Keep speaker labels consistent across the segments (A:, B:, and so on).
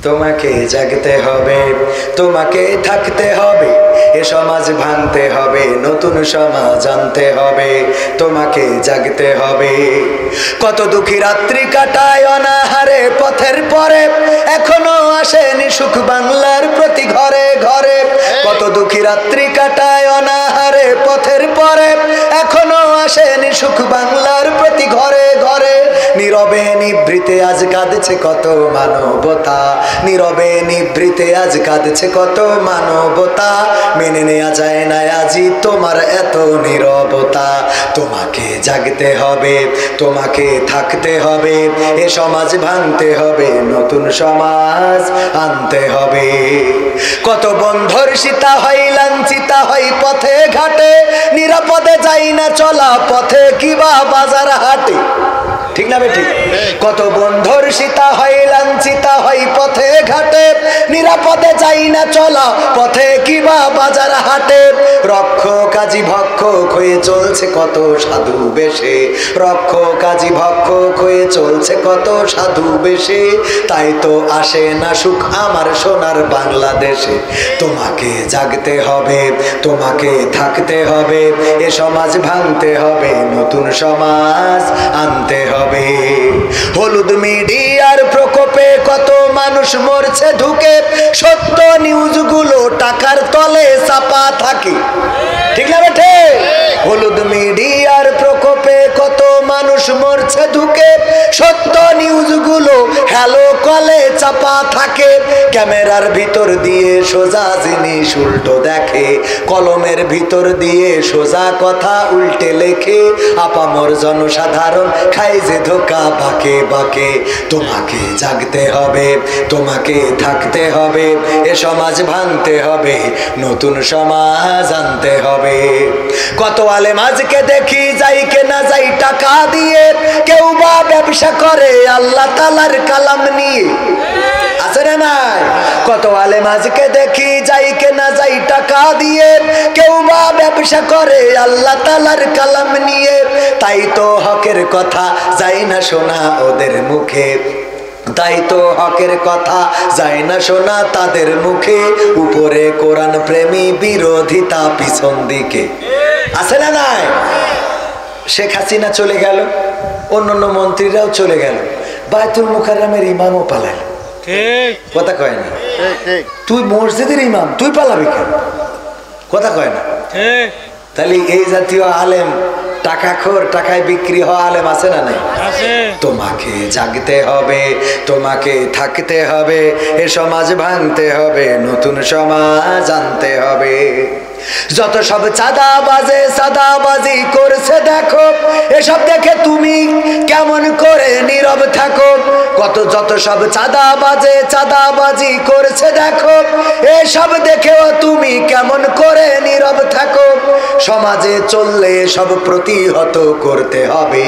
A: তোমাকে জাগতে হবে, তোমাকে থাকতে হবে, এ সমাজ ভাঙতে হবে, নতুন সমাজ আনতে হবে, তোমাকে জাগতে হবে। কত দুঃখী রাত্রি কাটায় অনাহারে পথের পরে, এখনো আসেনি সুখ বাংলার প্রতি ঘরে ঘরে। কত দুঃখী রাত্রি কাটায় অনাহারে পথের পরে, এখনো আসেনি সুখ বাংলার প্রতি ঘরে ঘরে। নীরবে নিভৃতে আজ কাঁদছে কত মানবতা, নীরবে নিভৃতে আজ কাঁদছে কত মানবতা। মেনে নেওয়া যায় না আজি তোমার এত নীরবতা। তোমাকে জাগতে হবে, তোমাকে থাকতে হবে, এ সমাজ ভাঙতে হবে, নতুন সমাজ আনতে হবে। কত বন্ধুর সীতা হয় লাঞ্ছিতা হয় পথে ঘাটে, নিরাপদে যাই না চলা পথে কিবা বাজার হাটে। ঠিক না বে ঠিক? কত বন্ধুর সীতা হয় লাঞ্ছিতা হয় পথে ঘাটে, নিরাপদে যাই না চলা পথে কিবা বাজার হাটে। রক্ষ কাজী ভক্ষক হয়ে চলছে কত সাধু বেশে, রক্ষ কাজী ভক্ষক হয়ে চলছে কত সাধু বেশে। তাই তো আসে না সুখ আমার সোনার বাংলাদেশে। তোমাকে জাগতে হবে, তোমাকে থাকতে হবে, এ সমাজ ভাঙতে হবে, নতুন সমাজ আনতে হবে। হলুদ মিডিয়ার প্রকোপে কত মানুষ মরছে ঢুকে, সত্য নিউজগুলো টাকার তলে চাপা থাকে। ঠিক না বেঠে? হলুদ মিডিয়ার প্রকোপে কত মানুষ মরছে ঢুকে, সত্য নিউজগুলো হ্যালো কলে চাপা থাকে। ক্যামেরার ভিতর দিয়ে সোজা জিনিস উল্টো দেখে, কলমের ভিতর দিয়ে সোজা কথা উল্টে লেখে। আপামর জনসাধারণ খায় যে ধোকা বাঁকে বাঁকে। তোমাকে জাগতে হবে, তোমাকে থাকতে হবে, এ সমাজ ভাঙতে হবে, নতুন সমাজ আনতে হবে। কত আলেম আজকে দেখি যাই কে না যাই টাকা দিয়ে, কেউ বা ব্যবসা করে আল্লাহ তাআলার কালাম নিয়ে। আছে না নাই? কত আলেম আজকে দেখি যাই কে না যাই টাকা দিয়ে, কেউ বা ব্যবসা করে আল্লাহ তাআলার কালাম নিয়ে। তাই তো হকের কথা যায় না শোনা ওদের মুখে, তাই তো হকের কথা যায় না শোনা তাদের মুখে। উপরে কোরআন প্রেমী, বিরোধিতা পিছন দিকে। আছে না নাই? শেখ হাসিনা চলে গেল, অন্যান্য মন্ত্রীরাও চলে গেল, বায়তুল মুকাররমের ইমামও পালাল। কথা কয় না? তুই মসজিদের ইমাম, তুই পালাবি কেন? কথা কয় না? তাহলে এই জাতীয় আলেম, টাকাখোর, টাকায় বিক্রি হওয়া আলেম আছে না নাই? তোমাকে জাগতে হবে, তোমাকে থাকতে হবে, এ সমাজ ভাঙতে হবে, নতুন সমাজ আনতে হবে। যত সব চাঁদাবাজে চাঁদাবাজি করছে দেখো, এসব দেখে তুমি কেমন করে নীরব থাকো। যত সব চাঁদাবাজে চাঁদাবাজি করছে দেখো, এসব দেখেও তুমি কেমন করে নীরব থাকো। সমাজে চললে সব প্রতিহত করতে হবে,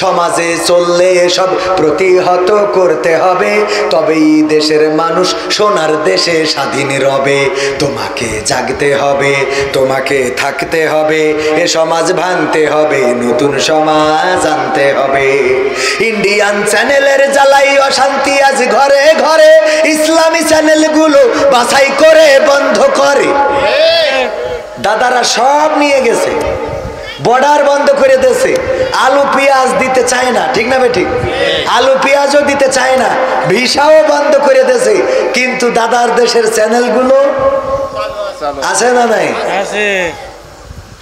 A: সমাজে চললে সব প্রতিহত করতে হবে, তবেই দেশের মানুষ সোনার দেশে স্বাধীন রবে। তোমাকে জাগতে হবে, তোমাকে থাকতে হবে, এ সমাজ ভাঙতে হবে, নতুন সমাজ আনতে হবে। ইন্ডিয়ান চ্যানেলের জ্বালাই অশান্তি আজ ঘরে ঘরে, ইসলামী চ্যানেলগুলো বাছাই করে বন্ধ করে। দাদারা সব নিয়ে গেছে, বর্ডার বন্ধ করে দিয়েছে, আলু পেঁয়াজ দিতে চায় না। ঠিক না বেঠিক? আলু পেঁয়াজও দিতে চায় না, ভিসাও বন্ধ করে দিয়েছে। কিন্তু দাদার দেশের চ্যানেলগুলো আছে না নাই?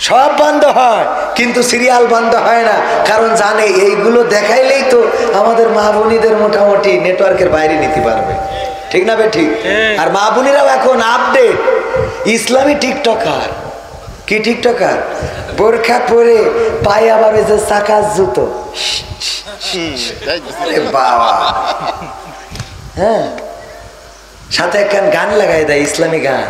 A: সব বন্ধ হয়, কিন্তু সিরিয়াল বন্ধ হয় না, কারণ জানে এইগুলো দেখাইলেই তো আমাদের মা বোনীদের মোটামুটি নেটওয়ার্কের বাইরে নিতে পারবে। ঠিক না বেঠিক? আর মা বোনেরাও এখন আপডেট, ইসলামী টিকটকার। কি টিকটকার? বোরখা পরে পায়ে আবার ওই যে চাকার জুতো। বাবা, হ্যাঁ, সাথে একখান গান লাগাই দেয়, ইসলামী গান।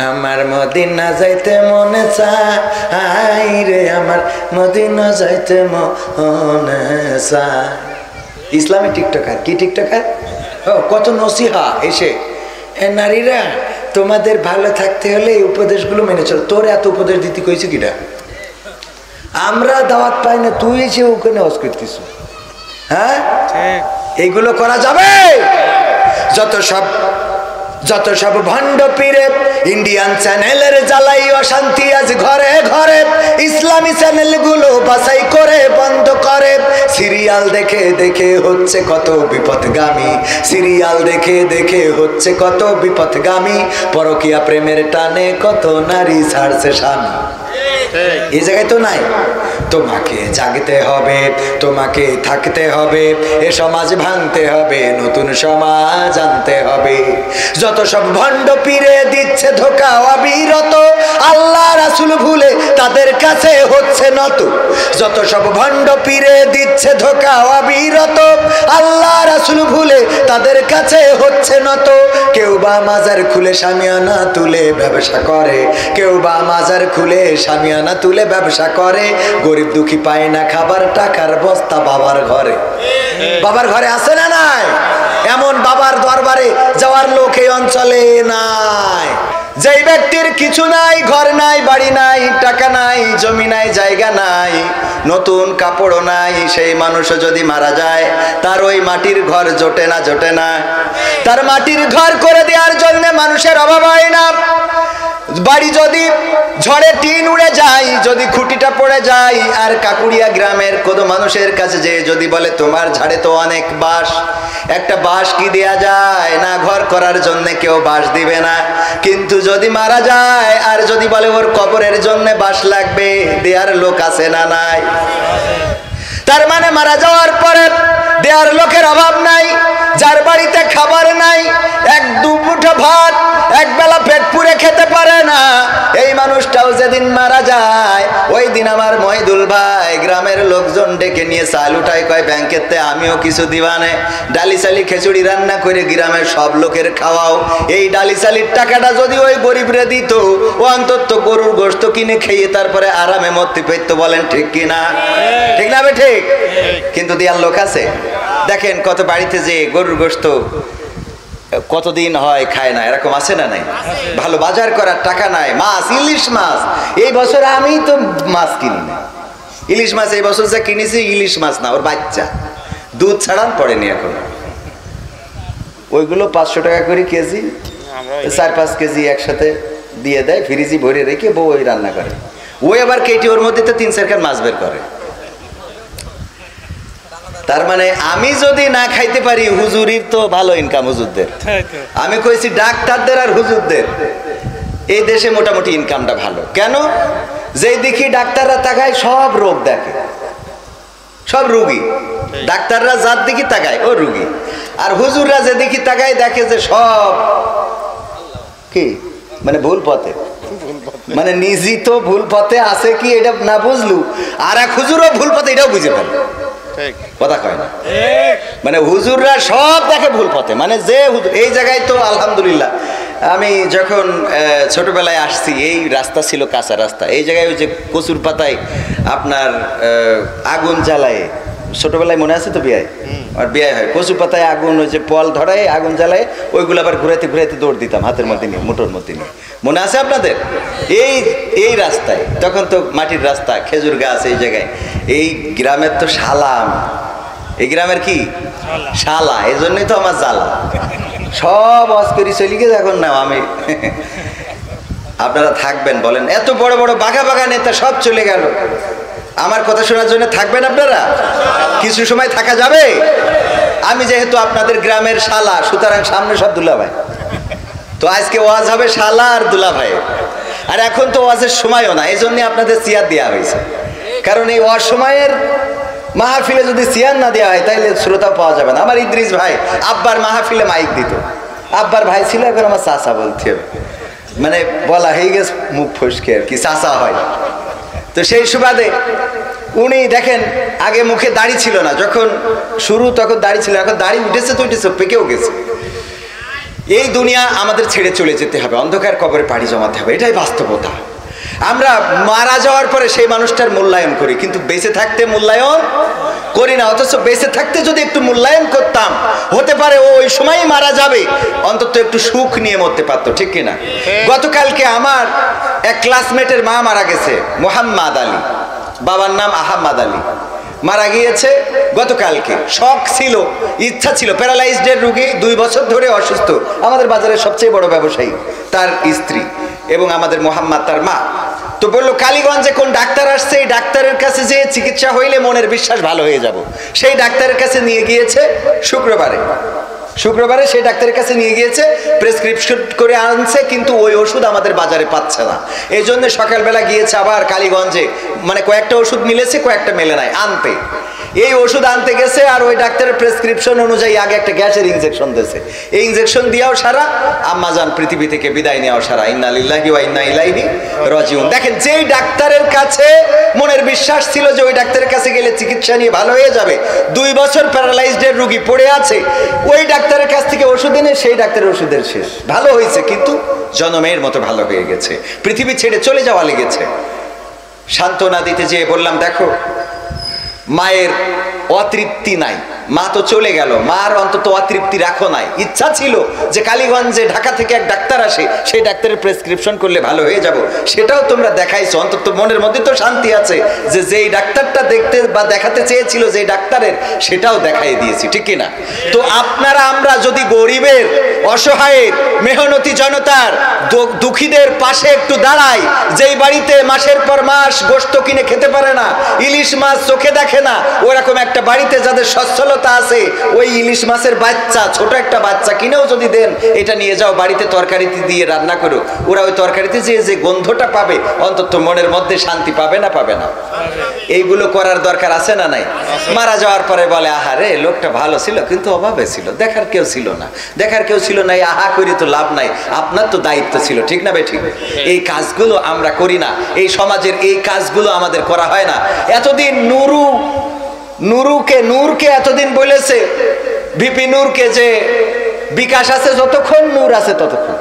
A: আমার মদিনা যাইতে মনে চায় রে, আমার মদিনা যাইতে মনে চায়। ইসলামী টিকটকার। কি টিকটকার? ও কত নসিহা এসে, নারীরা তোমাদের ভালো থাকতে হলে এই উপদেশগুলো মেনে চলো। তোর এত উপদেশ দিতে কইছে কিটা? আমরা দাওয়াত পাই না, তুই এসে ওখানে হজ করতিস। হ্যাঁ, এইগুলো করা যাবে? যত সব ভণ্ড পীরে ইন্ডিয়ান চ্যানেলের জ্বালাই অশান্তি আজ ঘরে ঘরে, ইসলামী চ্যানেলগুলো বাছাই করে বন্ধ করে। সিরিয়াল দেখে দেখে হচ্ছে কত বিপথগামী, সিরিয়াল দেখে দেখে হচ্ছে কত বিপথগামী, পরকীয়া প্রেমের টানে কত নারী ছাড়ছে স্বামী। এই জায়গায় তো নাই। তোমাকে জাগতে হবে, তোমাকে থাকতে হবে, এ সমাজ ভাঙতে হবে, নতুন সমাজ আনতে হবে। যত সব ভণ্ড পীরে দিচ্ছে ধোঁকা অবিরত, আল্লাহ রাসূল ভুলে তাদের কাছে হচ্ছে নত। যত সব ভণ্ড পীরে দিচ্ছে ধোঁকা অবিরত, আল্লাহ রাসূল ভুলে তাদের কাছে হচ্ছে নত। কেউ বা মাজার খুলে শামিয়ানা তুলে ব্যবসা করে, কেউ বা মাজার খুলে শামিয়ানা তুলে ব্যবসা করে। গরিব দুঃখী পায় না খাবার, টাকার বস্তা বাবার ঘরে। বাবার ঘরে আছে না নাই? এমন বাবার দরবারে যাওয়ার লোক এই অঞ্চলে নাই। যেই ব্যক্তির কিছু নাই, ঘর নাই, বাড়ি নাই, টাকা নাই, জমি নাই, জায়গা নাই, নতুন কাপড়ও নাই, সেই মানুষও যদি মারা যায় তার ওই মাটির ঘর জোটে না, জোটে না। তার মাটির ঘর করে দেওয়ার জন্য মানুষের অভাব হয় না। বাড়ি যদি ঝড়ে টিন উড়ে যায়, যদি খুঁটিটা পড়ে যায়, আর কাকুড়িয়া গ্রামের কোনো মানুষের কাছে যে যদি বলে তোমার ঝাড়ে তো অনেক বাঁশ, একটা বাঁশ কি দেয়া যায় না? ঘর করার জন্য কেউ বাঁশ দিবে না। কিন্তু যদি মারা যায় আর যদি বলে ওর কবরের জন্য বাঁশ লাগবে, দেয়ার লোক আছে না নাই? তার মানে মারা যাওয়ার পরে দেয়ার লোকের অভাব নাই। যার বাড়িতে খাবার নাই, এক দু মুঠো ভাত এক বেলা পেট পুরে খেতে পারে না, এই মানুষটাও যেদিন মারা যায় ওই দিন আমার মহিদুল ভাই গ্রামের লোকজন ডেকে নিয়ে চাল উঠায়, কয় ব্যাংকেতে আমিও কিছু দিবানে, ডালি চালি খিচুড়ি রান্না করে গ্রামের সব লোকের খাওয়াও। এই ডালি চালির টাকাটা যদি ওই গরিবরে দিত, ও অন্তত গরুর গোশত কিনে খেয়ে তারপরে আরামে মরতে পেত। বলেন ঠিক কিনা? ঠিক না বে ঠিক? কিন্তু দেয়ার লোক আছে। দেখেন কত বাড়িতে যে গরুর গোশত কতদিন হয় খায় না, এরকম আছে না নাই? ভালো বাজার করার টাকা নাই। মাছ, ইলিশ মাছ এই বছর আমি তো মাছ কিনি না। ইলিশ মাছ এই বছর যা কিনেছি ইলিশ মাছ না, ওর বাচ্চা, দুধ ছাড়ান পড়েনি এখন। ওইগুলো 500 টাকা করে কেজি, 4-5 কেজি একসাথে দিয়ে দেয়, ফ্রিজি ভরে রেখে বউ ওই রান্না করে। ওই আবার কেটে ওর মধ্যে তো 3-4 খান মাছ বের করে। তার মানে আমি যদি না খাইতে পারি, হুজুরির তো ভালো ইনকাম হুজুরদের। আমি কইছি ডাক্তারদের আর হুজুরদের এই দেশে মোটামুটি ইনকামটা ভালো। কেন? যেই দেখি ডাক্তাররা তাকায় সব রোগ দেখে, সব রোগী। ডাক্তাররা যার দিকে তাকায় ও রোগী, আর হুজুররা যে দেখি তাকায় দেখে যে সব কি মানে ভুল পথে, মানে নিজে তো ভুল পথে আছে কি এটা না বুঝলু, আর এক হুজুরও ভুল পথে এটাও বুঝে ফেলে। কথা কয় না? মানে হুজুররা সব দেখে ভুল পথে। মানে যে হুজুর এই জায়গায় তো আলহামদুলিল্লাহ, আমি যখন ছোটবেলায় আসছি এই রাস্তা ছিল কাঁচা রাস্তা, এই জায়গায় ওই যে কচুর পাতায় আপনার আগুন জ্বালায়, ছোটবেলায় মনে আছে তো বিয়ায়, আর বিয়ায় হয় কচু পাতায় আগুন, ওই যে পল ধরায় আগুন জ্বালায়, ওইগুলো আবার ঘুরাইতে ঘুরাইতে দৌড় দিতাম হাতের মধ্যে নিয়ে, মুঠোর মধ্যে নিয়ে। মনে আছে আপনাদের? এই রাস্তায় তখন তো মাটির রাস্তা, খেজুর গাছ এই জায়গায়। এই গ্রামের তো শালাম, এই গ্রামের কি শালা, এই জন্যই তো আমার জ্বালা। সব অস্করি চলে গেছে এখন। না আমি আপনারা থাকবেন বলেন? এত বড় বড় বাঘা বাঘা নেতা সব চলে গেল, আমার কথা শোনার জন্য থাকবেন আপনারা? কিছু সময় থাকা যাবে? আমি যেহেতু আপনাদের গ্রামের শালা, সুতরাং সামনে সব দুলাভাই। তো আজকে ওয়াজ হবে শালা আর দুলাভাই। আর এখন তো ওয়াজের সময়ও না, এই জন্য আপনাদের চেয়ার দেওয়া হয়েছে। কারণ এই অসময়ের মাহফিলে যদি চেয়ার না দেওয়া হয় তাহলে শ্রোতা পাওয়া যাবে না। আমার ইদ্রিস ভাই আব্বার মাহফিলে মাইক দিত, আব্বার ভাই ছিল, এখন আমার চাচা বলতে হবে, মানে বলা হয়ে গেছে মুখ ফসকে আর কি, চাচা হয়। তো সেই সুবাদে উনি দেখেন আগে মুখে দাড়ি ছিল না, যখন শুরু তখন দাড়ি ছিল, এখন দাড়ি উঠেছে তো উঠেছে, পেকেও গেছে। এই দুনিয়া আমাদের ছেড়ে চলে যেতে হবে, অন্ধকার কবরে পাড়ি জমাতে হবে, এটাই বাস্তবতা। আমরা মারা যাওয়ার পরে সেই মানুষটার মূল্যায়ন করি, কিন্তু বেঁচে থাকতে মূল্যায়ন করি না। অথচ বেঁচে থাকতে যদি একটু মূল্যায়ন করতাম, হতে পারে ও ওই সময়ই মারা যাবে, অন্তত একটু সুখ নিয়ে মরতে পারতো, ঠিক কিনা? গতকালকে আমার এক ক্লাসমেটের মা মারা গেছে, মোহাম্মদ আলী, বাবার নাম আহম্মদ আলী। মারা গিয়েছে গতকালকে। শখ ছিল, ইচ্ছা ছিল, প্যারালাইজডের রোগী, 2 বছর ধরে অসুস্থ, আমাদের বাজারের সবচেয়ে বড় ব্যবসায়ী, তার স্ত্রী এবং আমাদের মোহাম্মদ তার মা। তো বললো কালীগঞ্জে কোন ডাক্তার আসছে, এই ডাক্তারের কাছে যে চিকিৎসা হইলে মনের বিশ্বাস ভালো হয়ে যাব। সেই ডাক্তারের কাছে নিয়ে গিয়েছে শুক্রবারে সেই ডাক্তারের কাছে নিয়ে গিয়েছে, প্রেসক্রিপশন করে আনছে, কিন্তু ওই ওষুধ আমাদের বাজারে পাচ্ছে না। এই জন্য সকালবেলা গিয়েছে আবার কালীগঞ্জে, মানে কয়েকটা ওষুধ মিলেছে, কয়েকটা মেলে নাই, আনতে। এই ওষুধ আনতে গেছে, আর ওই ডাক্তারের প্রেসক্রিপশন অনুযায়ী আগে একটা গ্যাসের ইনজেকশন দিয়েছে। এই ইনজেকশন দিয়াও সারা, আম্মাজান পৃথিবী থেকে বিদায় নেওয়াও সারা। ইন্না লিল্লাহি ওয়া ইন্না ইলাইহি রাজিউন। দেখেন, যেই ডাক্তারের কাছে মনের বিশ্বাস ছিল যে ওই ডাক্তারের কাছে গেলে চিকিৎসা নিয়ে ভালো হয়ে যাবে, 2 বছর প্যারালাইজডের রোগী পড়ে আছে, ওই ডাক্তারের কাছ থেকে ওষুধ এনে সেই ডাক্তারের ওষুধের শেষ। ভালো হয়েছে, কিন্তু জনমের মতো ভালো হয়ে গেছে, পৃথিবী ছেড়ে চলে যাওয়া লেগেছে। সান্ত্বনা দিতে যেয়ে বললাম, দেখো মায়ের অতৃপ্তি নাই, মা তো চলে গেল, মার অন্তত অতৃপ্তি রাখো নাই। ইচ্ছা ছিল যে কালীগঞ্জে ঢাকা থেকে এক ডাক্তার আসে, সেই ডাক্তারের প্রেসক্রিপশন করলে ভালো হয়ে যাব, সেটাও তোমরা দেখাইছো, অন্তত মনের মধ্যে তো শান্তি আছে যে যেই ডাক্তারটা দেখতে বা দেখাতে চেয়েছিল যেই ডাক্তারের, সেটাও দেখাই দিয়েছি, ঠিক কিনা? তো আপনারা আমরা যদি গরিবের, অসহায়ের, মেহনতি জনতার, দুঃখীদের পাশে একটু দাঁড়াই, যেই বাড়িতে মাসের পর মাস গোশত কিনে খেতে পারে না, ইলিশ মাছ চোখে দেখে না, ওরকম একটা বাড়িতে যাদের সচ্ছলতা আছে, ওই ইলিশ মাছের বাচ্চা, ছোট একটা বাচ্চা কিনেও যদি দেন, এটা নিয়ে যাও বাড়িতে তরকারিতে দিয়ে রান্না করো, ওরা ওই তরকারিতে যে গন্ধটা পাবে, অন্তত মনের মধ্যে শান্তি পাবে না? পাবে না? এইগুলো করার দরকার আছে না নাই? মারা যাওয়ার পরে বলে, আহারে লোকটা ভালো ছিল, কিন্তু অভাবে ছিল, দেখার কেউ ছিল না, দেখার কেউ ছিল না, আহা করি তো লাভ নাই, আপনার তো দায়িত্ব ছিল, ঠিক না বেঠিক? এই কাজগুলো আমরা করি না, এই সমাজের এই কাজগুলো আমাদের করা হয় না। এতদিন নূরকে এতদিন বলেছে, ভিপি নূরকে, যে বিকাশ আছে যতক্ষণ, নূর আছে ততক্ষণ,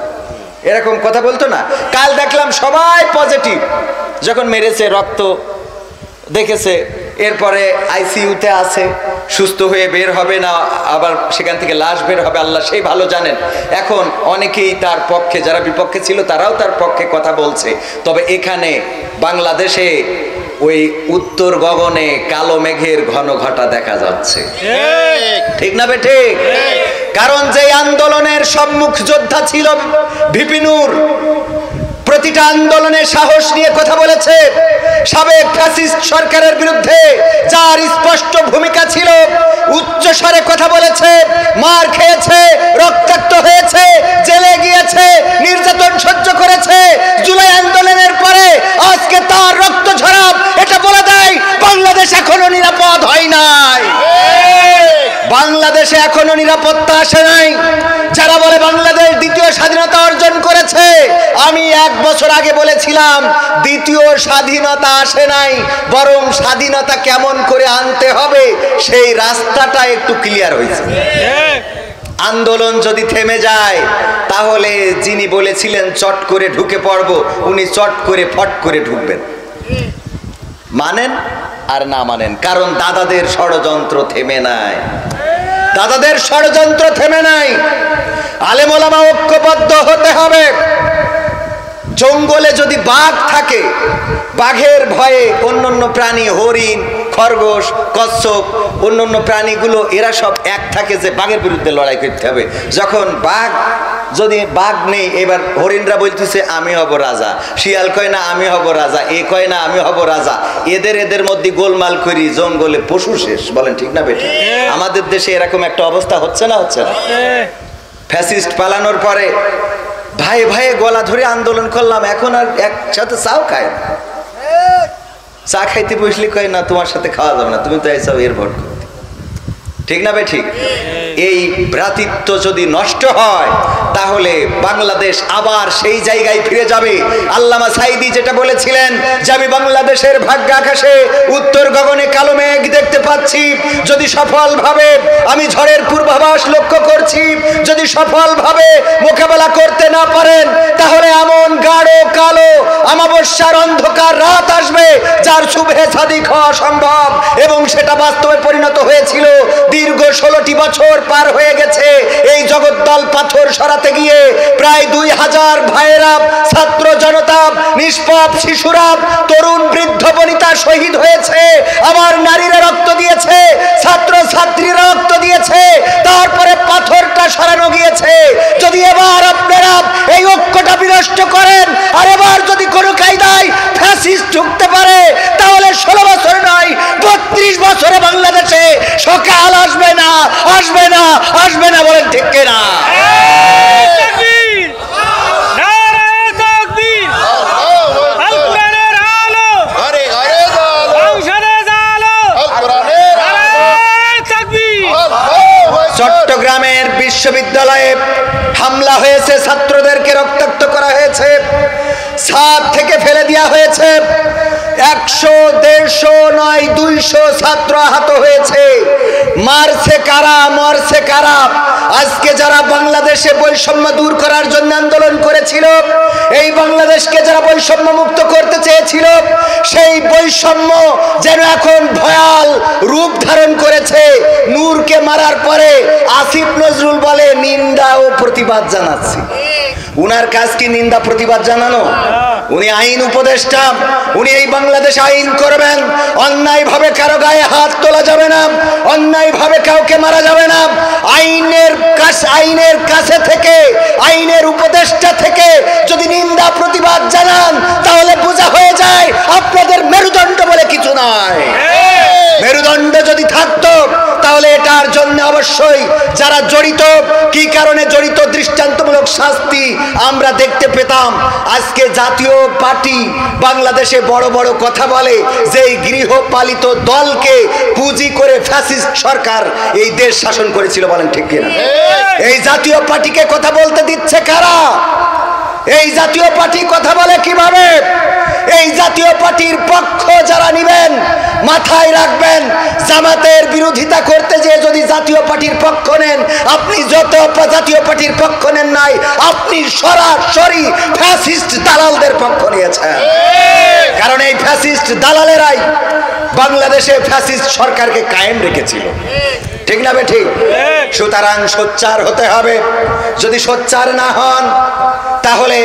A: এরকম কথা বলতো না? কাল দেখলাম সবাই পজিটিভ, যখন মেরেছে রক্ত দেখেছে, এরপরে আইসিইউতে আছে, সুস্থ হয়ে বের হবে না, আবার সেখান থেকে লাশ বের হবে, আল্লাহ সেই ভালো জানেন। এখন অনেকেই তার পক্ষে, যারা বিপক্ষে ছিল তারাও তার পক্ষে কথা বলছে। তবে এখানে বাংলাদেশে ওই উত্তর গগনে কালো মেঘের ঘন ঘটা দেখা যাচ্ছে, ঠিক না বেঠিক? কারণ যে আন্দোলনের সম্মুখ যোদ্ধা ছিল ভিপি নূর, প্রতিটা আন্দোলনে সাহস নিয়ে কথা বলেছে, সাবেক ফ্যাসিস্ট সরকারের বিরুদ্ধে যার স্পষ্ট ভূমিকা ছিল, উচ্চ স্বরে কথা বলেছে, মার খেয়েছে, রক্তাক্ত হয়েছে, জেলে গিয়েছে, নির্যাতন সহ্য করেছে। জুলাই আন্দোলনের পরে আজকে তার রক্ত ঝরাপ এটা বলে দেয় বাংলাদেশ এখনো নিরাপদ হয় নাই, বাংলাদেশে এখনো নিরাপত্তা আসে নাই। যারা বলে বাংলাদেশ দ্বিতীয় স্বাধীনতা অর্জন করেছে, আমি 1 বছর আগে বলেছিলাম দ্বিতীয় স্বাধীনতা আসে নাই, বরং স্বাধীনতা কেমন করে আনতে হবে সেই রাস্তাটা একটু ক্লিয়ার হয়েছে। আন্দোলন যদি থেমে যায়, তাহলে যিনি বলেছিলেন চট করে ঢুকে পড়ব, উনি চট করে ফট করে ঢুকবেন। মানেন আর না মানেন, কারণ দাদাদের ষড়যন্ত্র থেমে নাই, দাদাদের ষড়যন্ত্র থেমে নাই। আলেম ওলামা ঐক্যবদ্ধ হতে হবে। জঙ্গলে যদি বাঘ থাকে, বাঘের ভয়ে অন্যান্য প্রাণী, হরিণ, খরগোশ, কচ্ছপ, অন্যান্য প্রাণীগুলো এরা সব এক থাকে যে বাঘের বিরুদ্ধে লড়াই করতে হবে। যখন যদি বাঘ নেই, এবার হরিণরা বলতেছে আমি হব রাজা, শিয়াল কয় না আমি হব রাজা, এ কয় না আমি হব রাজা, এদের মধ্যে গোলমাল করি, জঙ্গলে পশু শেষ। বলেন ঠিক না বেঠিক? আমাদের দেশে এরকম একটা অবস্থা হচ্ছে না? হচ্ছে না? ফ্যাসিস্ট পালানোর পরে ভাই ভাইয়ে গলা ধরে আন্দোলন করলাম, এখন আর একসাথে চাও খায় না। চা খাইতে বসলে কয় না তোমার সাথে খাওয়া যাবে না, তুমি তো এইসব এর ভোট করতে, ঠিক না বেঠিক? এই ভ্রাতৃত্ব যদি নষ্ট হয়, তাহলে বাংলাদেশ আবার সেই জায়গায় ফিরে যাবে। আল্লামা সাঈদী যেটা বলেছিলেন যে আমি বাংলাদেশের ভাগ্য আকাশে উত্তর গগনে কালো মেঘ দেখতে পাচ্ছি, যদি সফলভাবে আমি ঝড়ের পূর্বাভাস লক্ষ্য করছি, যদি সফলভাবে মোকাবেলা করতে না পারেন, তাহলে এমন গাঢ় কালো অমাবস্যার অন্ধকার রাত আসবে যার শুভে সাদিক হওয়া সম্ভব। এবং সেটা বাস্তবে পরিণত হয়েছিল। দীর্ঘ 16টি বছর পার হয়ে গেছে, এই জগদ্দল পাথর সরাতে চালাতে গিয়ে প্রায় 2000 ভাইয়েরা, ছাত্র জনতা, নিষ্পাপ শিশুরা, তরুণ বৃদ্ধ বনিতা শহীদ হয়েছে। আমার নারীরা রক্ত দিয়েছে, ছাত্র ছাত্রীরা রক্ত দিয়েছে, তারপরে পাথরটা সরানো গিয়েছে। যদি এবার আপনারা এই ঐক্যটা বিনষ্ট করেন, আর এবার যদি কোনো কায়দায় ফ্যাসিস্ট ঢুকতে পারে, তাহলে 16 বছর নয় 32 বছরে বাংলাদেশে সকাল আসবে না, আসবে না, আসবে না। বলেন ঠিক কিনা? চট্টগ্রামের বিশ্ববিদ্যালয়ে হামলা হয়েছে, ছাত্রদেরকে রক্তাক্ত করা হয়েছে, ছাদ থেকে ফেলে দেওয়া হয়েছে, 100, 150 নয় 200 ছাত্র আহত হয়েছে। মারছে কারা, মরছে কারা? আজকে যারা বাংলাদেশে বৈষম্য দূর করার জন্য আন্দোলন করেছিল, এই বাংলাদেশকে যারা বৈষম্য মুক্ত করতে চেয়েছিল, সেই বৈষম্য যেন এখন ভয়াল রূপ ধারণ করেছে। নূরকে মারার পরে আসিফ নজরুল বলে নিন্দা ও প্রতিবাদ জানাচ্ছি। উনার কাজ কি নিন্দা প্রতিবাদ জানানো? উনি আইন উপদেষ্টা, উনি এই বাংলাদেশে আইন করবেন। অন্যায় ভাবে কারো গায়ে হাত তোলা যাবে না, অন্যায় ভাবে কাউকে মারা যাবে না। আইনের কাছে থেকে, আইনের উপদেষ্টা থেকে যদি নিন্দা প্রতিবাদ জানান, তাহলে বোঝা হয়ে যায় আপনাদের মেরুদণ্ড বলে কিছু নয়। মেরুদণ্ড যদি থাকতো, তাহলে এটার জন্য অবশ্যই যারা জড়িত, কি কারণে জড়িত, দৃষ্টান্তমূলক শাস্তি আমরা দেখতে পেতাম। আজকে জাতীয় পার্টি বাংলাদেশে বড় বড় কথা বলে যে এই গৃহপালিত দলকে পুঁজি করে ফ্যাসিস্ট সরকার এই দেশ শাসন করেছিল। বলেন ঠিক কিনা? এই জাতীয় পার্টিকে কথা বলতে দিচ্ছে কারা? এই জাতীয় পার্টি কথা বলে কিভাবে? এই জাতীয় পার্টির পক্ষ যারা নিবেন, মাথায় রাখবেন, জামাতের বিরোধিতা করতে যে যদি জাতীয় পার্টির পক্ষ নেন, আপনি যত জাতীয় পার্টির পক্ষ নেন নাই, আপনি সরাসরি ফ্যাসিস্ট দালালদের পক্ষ নিয়েছেন। কারণ এই ফ্যাসিস্ট দালালেরাই বাংলাদেশে ফ্যাসিস্ট সরকারকে কায়েম রেখেছিল। ঠিক না বেঠিক? সুতরাং সোচ্চার হতে হবে। যদি সোচ্চার না হন, তাহলে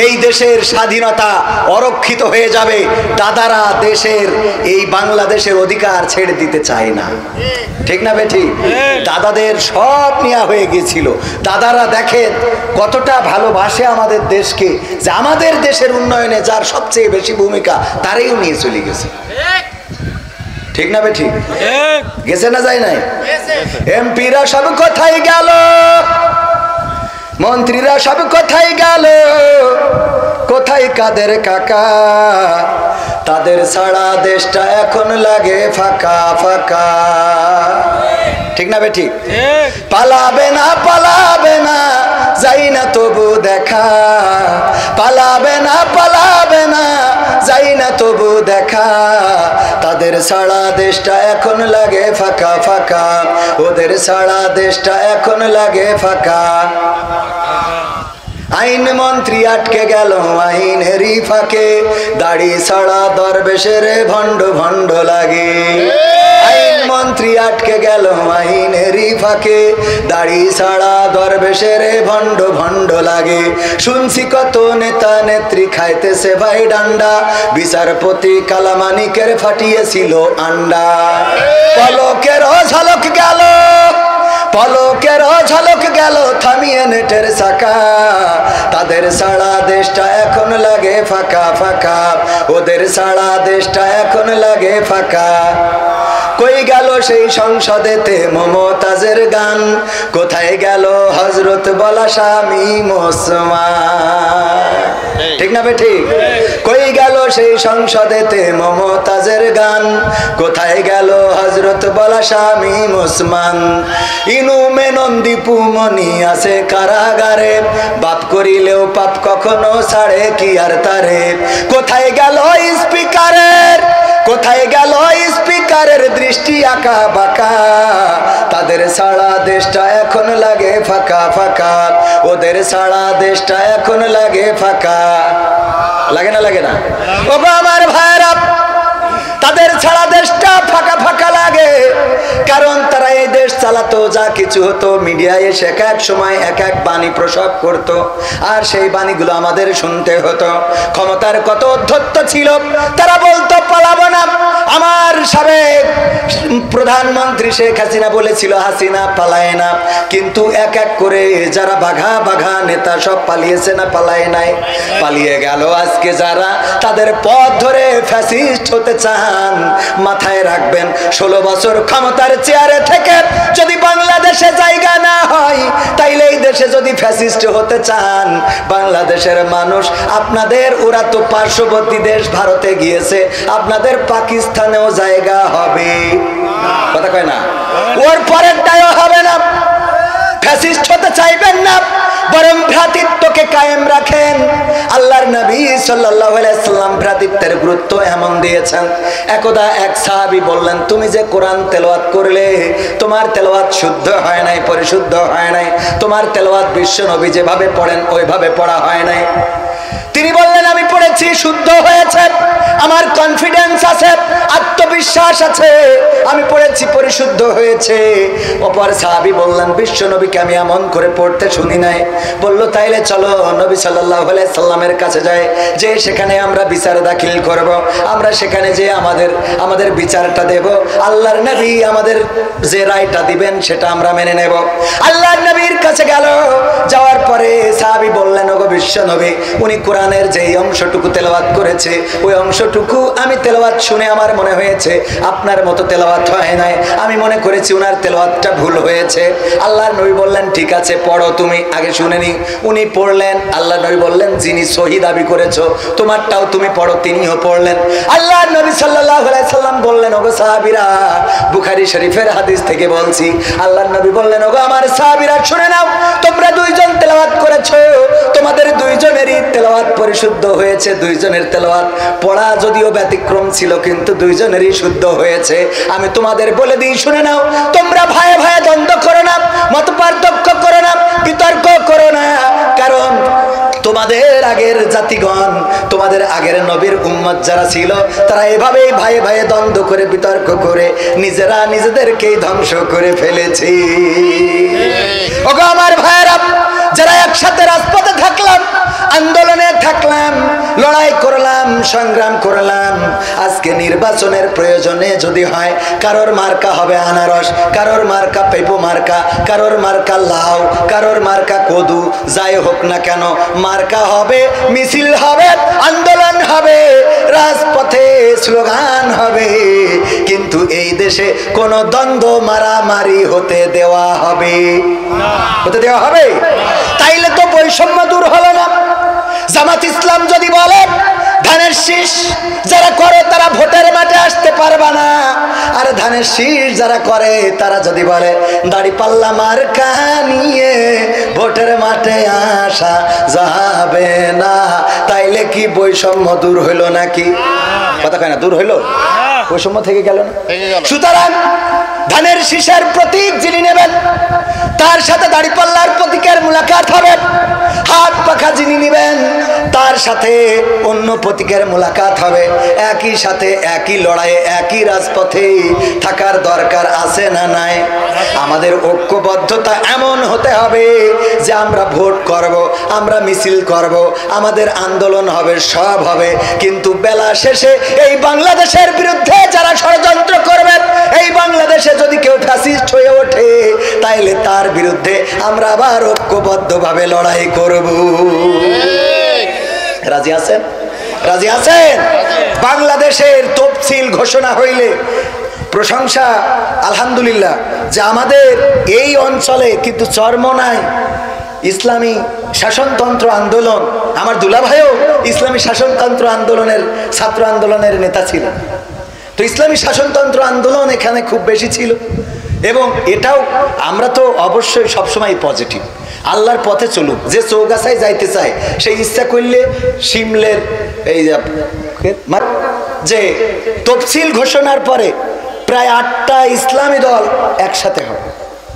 A: এই দেশের স্বাধীনতা অরক্ষিত হয়ে যাবে। দাদারা দেশের এই বাংলাদেশের অধিকার ছেড়ে দিতে চায় না। ঠিক না বেঠিক? দাদাদের সব নেওয়া হয়ে গিয়েছিল। দাদারা দেখেন কতটা ভালোবাসে আমাদের দেশকে, যে আমাদের দেশের উন্নয়নে যার সবচেয়ে বেশি ভূমিকা, তারাইও নিয়ে চলে গেছে। ঠিক না বেঠিক? গেছে না যায় নাই? এমপিরা সব কোথায় গেল, মন্ত্রীরা সব কোথায় গেল, কোথায় কাদের কাকা? তাদের ছাড়া দেশটা এখন লাগে ফাঁকা ফাঁকা। ঠিক না বেঠিক? পালাবে না, পালাবে না, যাই না তবু দেখা। পালাবে না, পালাবে না, যাই না তবু দেখা। তাদের ছাড়া দেশটা এখন লাগে ফাঁকা ফাঁকা, ওদের ছাড়া দেশটা এখন লাগে ফাঁকা। আইন মন্ত্রী আটকে গেল আইনেরই ফাঁকে, দাড়ি ছাড়া দরবেশের ভণ্ড ভণ্ড লাগে। আইন মন্ত্রী আটকে গেল আইনেরই ফাঁকে, দাড়ি ছাড়া দরবেশের ভণ্ড ভণ্ড লাগে। শুনছি কত নেতা নেত্রী খাইতেছে ভাই ডান্ডা, বিচারপতি কালামানিকের ফাটিয়েছিল আন্ডা। পলকের ঝলক গেল, পলকের ঝলক গেল থামিয়ে নেটের চাকা। তাদের ছাড়া দেশটা এখন লাগে ফাঁকা ফাঁকা, ওদের ছাড়া দেশটা এখন লাগে ফাঁকা। কই গেল সেই সংসদেতে মমতাজের গান, কোথায় গেল হযরত বলা স্বামী মুসলমান? ঠিক না বেঠিক? কই গেল সেই সংসদেতে মমতাজের গান, কোথায় গেল হযরত বলা স্বামী মুসলমান? ইনু মেনন দীপু মনি আছে কারাগারে, বাপ করিলেও পাপ কখনো ছাড়ে কি আর তারে? কোথায় গেল স্পিকারের, কোথায় গেল স্পিকারের দৃষ্টি আঁকা বাঁকা? তাদের ছাড়া দেশটা এখন লাগে ফাঁকা ফাঁকা, ওদের ছাড়া দেশটা এখন লাগে ফাঁকা। লাগে না? লাগে না? ও আমার ভাইরা, তাদের ছাড়া দেশটা ফাঁকা ফাঁকা লাগে, কারণ তারা এই দেশ চালাতো, যা কিছু হতো মিডিয়ায় এসে এক এক সময় এক এক বাণী প্রসব করত, আর সেই বাণীগুলো আমাদের শুনতে হতো। ক্ষমতার কত অধ্যত্ত ছিল, তারা বলতো পালাবো না। আমার সাবেক প্রধানমন্ত্রী শেখ হাসিনা বলেছিল হাসিনা পালায় না, কিন্তু এক এক করে যারা বাঘা বাঘা নেতা সব পালিয়েছে না পালায় নাই? পালিয়ে গেল। আজকে যারা তাদের পথ ধরে ফ্যাসিস্ট হতে চান, মাথায় রাখবেন 16 বছর ক্ষমতার চেয়ারে থেকে যদি বাংলাদেশে জায়গা না হয়, তাইলে এই দেশে যদি ফ্যাসিস্ট হতে চান, বাংলাদেশের মানুষ আপনাদের, ওরা তো পার্শ্ববর্তী দেশ ভারতে গিয়েছে, আপনাদের পাকিস্তানেও জায়গা হবে। কথা কয় না? ওর পরেরটাও হবে না। ফ্যাসিস্ট হতে চাইবেন না, বরং ভ্রাতৃত্বকে কায়েম রাখেন। আল্লাহর নবী সাল্লাল্লাহু আলাইহি সাল্লাম ভ্রাতৃত্বের গুরুত্ব এমন দিয়েছেন। একদা এক সাহাবী বললেন, তুমি যে কোরআন তেলাওয়াত করলে, তোমার তেলাওয়াত শুদ্ধ হয় নাই, পরিশুদ্ধ হয় নাই, তোমার তেলাওয়াত বিশ্ব নবী যেভাবে পড়েন ওইভাবে পড়া হয় নাই। তিনি বললেন, আমি পড়েছি, শুদ্ধ হয়েছে, আমার কনফিডেন্স আছে, আত্মবিশ্বাস আছে, আমি পড়েছি, পরিশুদ্ধ হয়েছে। অপর সাহাবী বললেন, বিশ্ব নবীকে আমি এমন করে পড়তে শুনি নাই। বলল, তাইলে চলো নবী সাল্লাল্লাহু আলাইহি সাল্লামের কাছে যাই, যে সেখানে আমরা বিচার দাখিল করব, আমরা সেখানে যে আমাদের বিচারটা দেব, আল্লাহর নবী আমাদের যে রায়টা দিবেন সেটা আমরা মেনে নেব। আল্লাহর নবীর কাছে গেল। যাওয়ার পরে সাহাবী বললেন, ওগো বিশ্ব নবী, উনি কোরআনের যে অংশটুকু তেলাওয়াত করেছে, ওই অংশটুকু আমি তেলাওয়াত শুনে আমার মনে হয়েছে আপনার মতো তেলাওয়াত হয় নাই, আমি মনে করেছি ওনার তেলাওয়াতটা ভুল হয়েছে। আল্লাহর নবী বললেন, ঠিক আছে পড়ো, তুমি আগে শুনে নি। উনি পড়লেন। আল্লাহর নবী বললেন, যিনি সহি দাবি করেছো তোমারটাও তুমি পড়ো। তিনিও পড়লেন। আল্লাহর নবী সাল্লাল্লাহু আলাইহি সাল্লাম বললেন, ওগো সাহাবীরা, বুখারী শরীফের হাদিস থেকে বলছি, আল্লাহর নবী বললেন, ওগো আমার সাহাবীরা শুনে নাও, তোমরা দুইজন তেলাওয়াত করেছো, তোমাদের দুইজনেরই তেলাওয়াত পরিশুদ্ধ হয়েছে। দুইজনের তেলাওয়াত পড়া যদিও ব্যতিক্রম ছিল, কিন্তু দুইজনেরই শুদ্ধ হয়েছে। আমি তোমাদের বলে দিই, শুনে নাও, তোমরা ভাইয়ে ভাইয়ে দ্বন্দ্ব করো না, মত পার্থক্য করো না, বিতর্ক করো না, কারণ তোমাদের আগের জাতিগণ, তোমাদের আগের নবীর উম্মত যারা ছিল, তারা এভাবেই ভাইয়ে ভাইয়ে দ্বন্দ্ব করে বিতর্ক করে নিজেরা নিজেদেরকেই ধ্বংস করে ফেলেছে। ওগো আমার ভাইয়েরা, যারা একসাথে রাজপথে থাকলাম, আন্দোলনে থাকলাম, লড়াই করলাম, সংগ্রাম করলাম, আজকে নির্বাচনের প্রয়োজনে যদি হয়, কারোর মার্কা হবে আনারস, কারোর মার্কা পেঁপো মার্কা, কারোর মার্কা লাউ, কারোর মার্কা কদু, যাই হোক না কেন, মার্কা হবে, মিছিল হবে, আন্দোলন হবে, রাজপথে স্লোগান হবে, কিন্তু এই দেশে কোনো দ্বন্দ্ব মারামারি হতে দেওয়া হবে না। হতে দেওয়া হবে? তাইলে তো বৈষম্য দূর হলো না। জামাত ইসলাম যদি বলে ধানের শীষ যারা করে তারা ভোটের মাঠে আসতে পারবে না, আর ধানের শীষ যারা করে তারা যদি বলে দাড়িপাল্লা মার্কা নিয়ে ভোটের মাঠে আসা যাবে না, তাইলে কি বৈষম্য দূর হইল নাকি? কথা কয় না, দূর হইল? বৈষম্য থেকে গেল না? সুতরাং ধানের শীষের প্রতীক যিনি নেবেন, তার সাথে দাড়িপাল্লার প্রতীকের মুলাকাত হবে। হাত পাখা যিনি নেবেন, তার সাথে অন্য প্রতীকের মুলাকাত হবে। একই সাথে একই লড়াইয়ে একই রাজপথে থাকার দরকার আছে না নাই? আমাদের ঐক্যবদ্ধতা এমন হতে হবে যে আমরা ভোট করব, আমরা মিছিল করব, আমাদের আন্দোলন হবে, সব হবে, কিন্তু বেলা শেষে এই বাংলাদেশের বিরুদ্ধে যারা ষড়যন্ত্র করবে, এই বাংলাদেশে যদি কেউ ফ্যাসিস্ট হয়ে ওঠে, তাইলে তার বিরুদ্ধে আমরা আবার ঐক্যবদ্ধভাবে লড়াই করব। রাজি আছেন? রাজি আছেন? বাংলাদেশের তফসিল ঘোষণা হইলে প্রশংসা, আলহামদুলিল্লাহ, যে আমাদের এই অঞ্চলে কিন্তু চরমনায় ইসলামী শাসনতন্ত্র আন্দোলন, আমার দুলাভাইও ইসলামী শাসনতন্ত্র আন্দোলনের, ছাত্র আন্দোলনের নেতা ছিলেন। তো ইসলামী শাসনতন্ত্র আন্দোলন এখানে খুব বেশি ছিল, এবং এটাও আমরা তো অবশ্যই সবসময় পজিটিভ, আল্লাহর পথে চলুক। যে চৌগাছায় যাইতে চায় সে ইচ্ছা করলে শিমলের এই যে তফসিল ঘোষণার পরে প্রায় 8টা ইসলামী দল একসাথে হবে,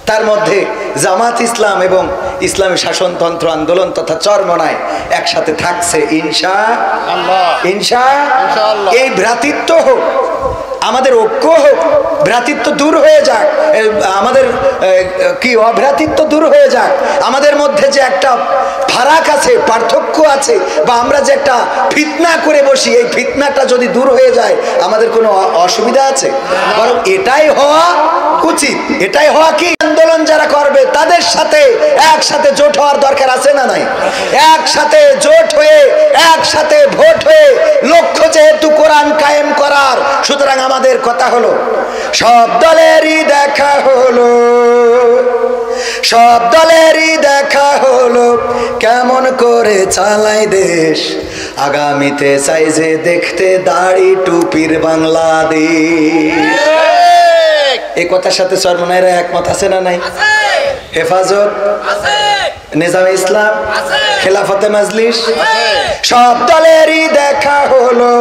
A: তার মধ্যে জামাত ইসলাম এবং ইসলামী শাসনতন্ত্র আন্দোলন তথা চরমনায় একসাথে থাকছে ইনশাআল্লাহ। ইনশাআল্লাহ। এই ভ্রাতৃত্ব হোক, আমাদের ঐক্য হোক, ভ্রাতৃত্ব দূর হয়ে যাক, আমাদের কি অভ্রাতৃত্ব দূর হয়ে যাক, আমাদের মধ্যে যে একটা ফারাক আছে, পার্থক্য আছে, বা আমরা যে একটা ফিতনা করে বসি, এই ফিতনাটা যদি দূর হয়ে যায় আমাদের কোনো অসুবিধা আছে? বরং এটাই হওয়া উচিত। এটাই হওয়া কি, আন্দোলন যারা করবে তাদের সাথে একসাথে জোট হওয়ার দরকার আছে না নাই? একসাথে জোট হয়ে একসাথে ভোট হয়ে লক্ষ্য যেহেতু কোরআন কায়েম করার, সুতরাং আমাদের কথা হলো সব দলেরই দেখা হলো, সব দলেরই দেখা হলো কেমন করে চালায় দেশ, আগামীতে চাই যে দেখতে দাড়ি টুপির বাংলাদেশ। এই কথার সাথে চরমনাইরা একমত আছে না নাই? হেফাজত, নিজামে ইসলাম, খেলাফতে মজলিস, সব দলেরই দেখা হলো,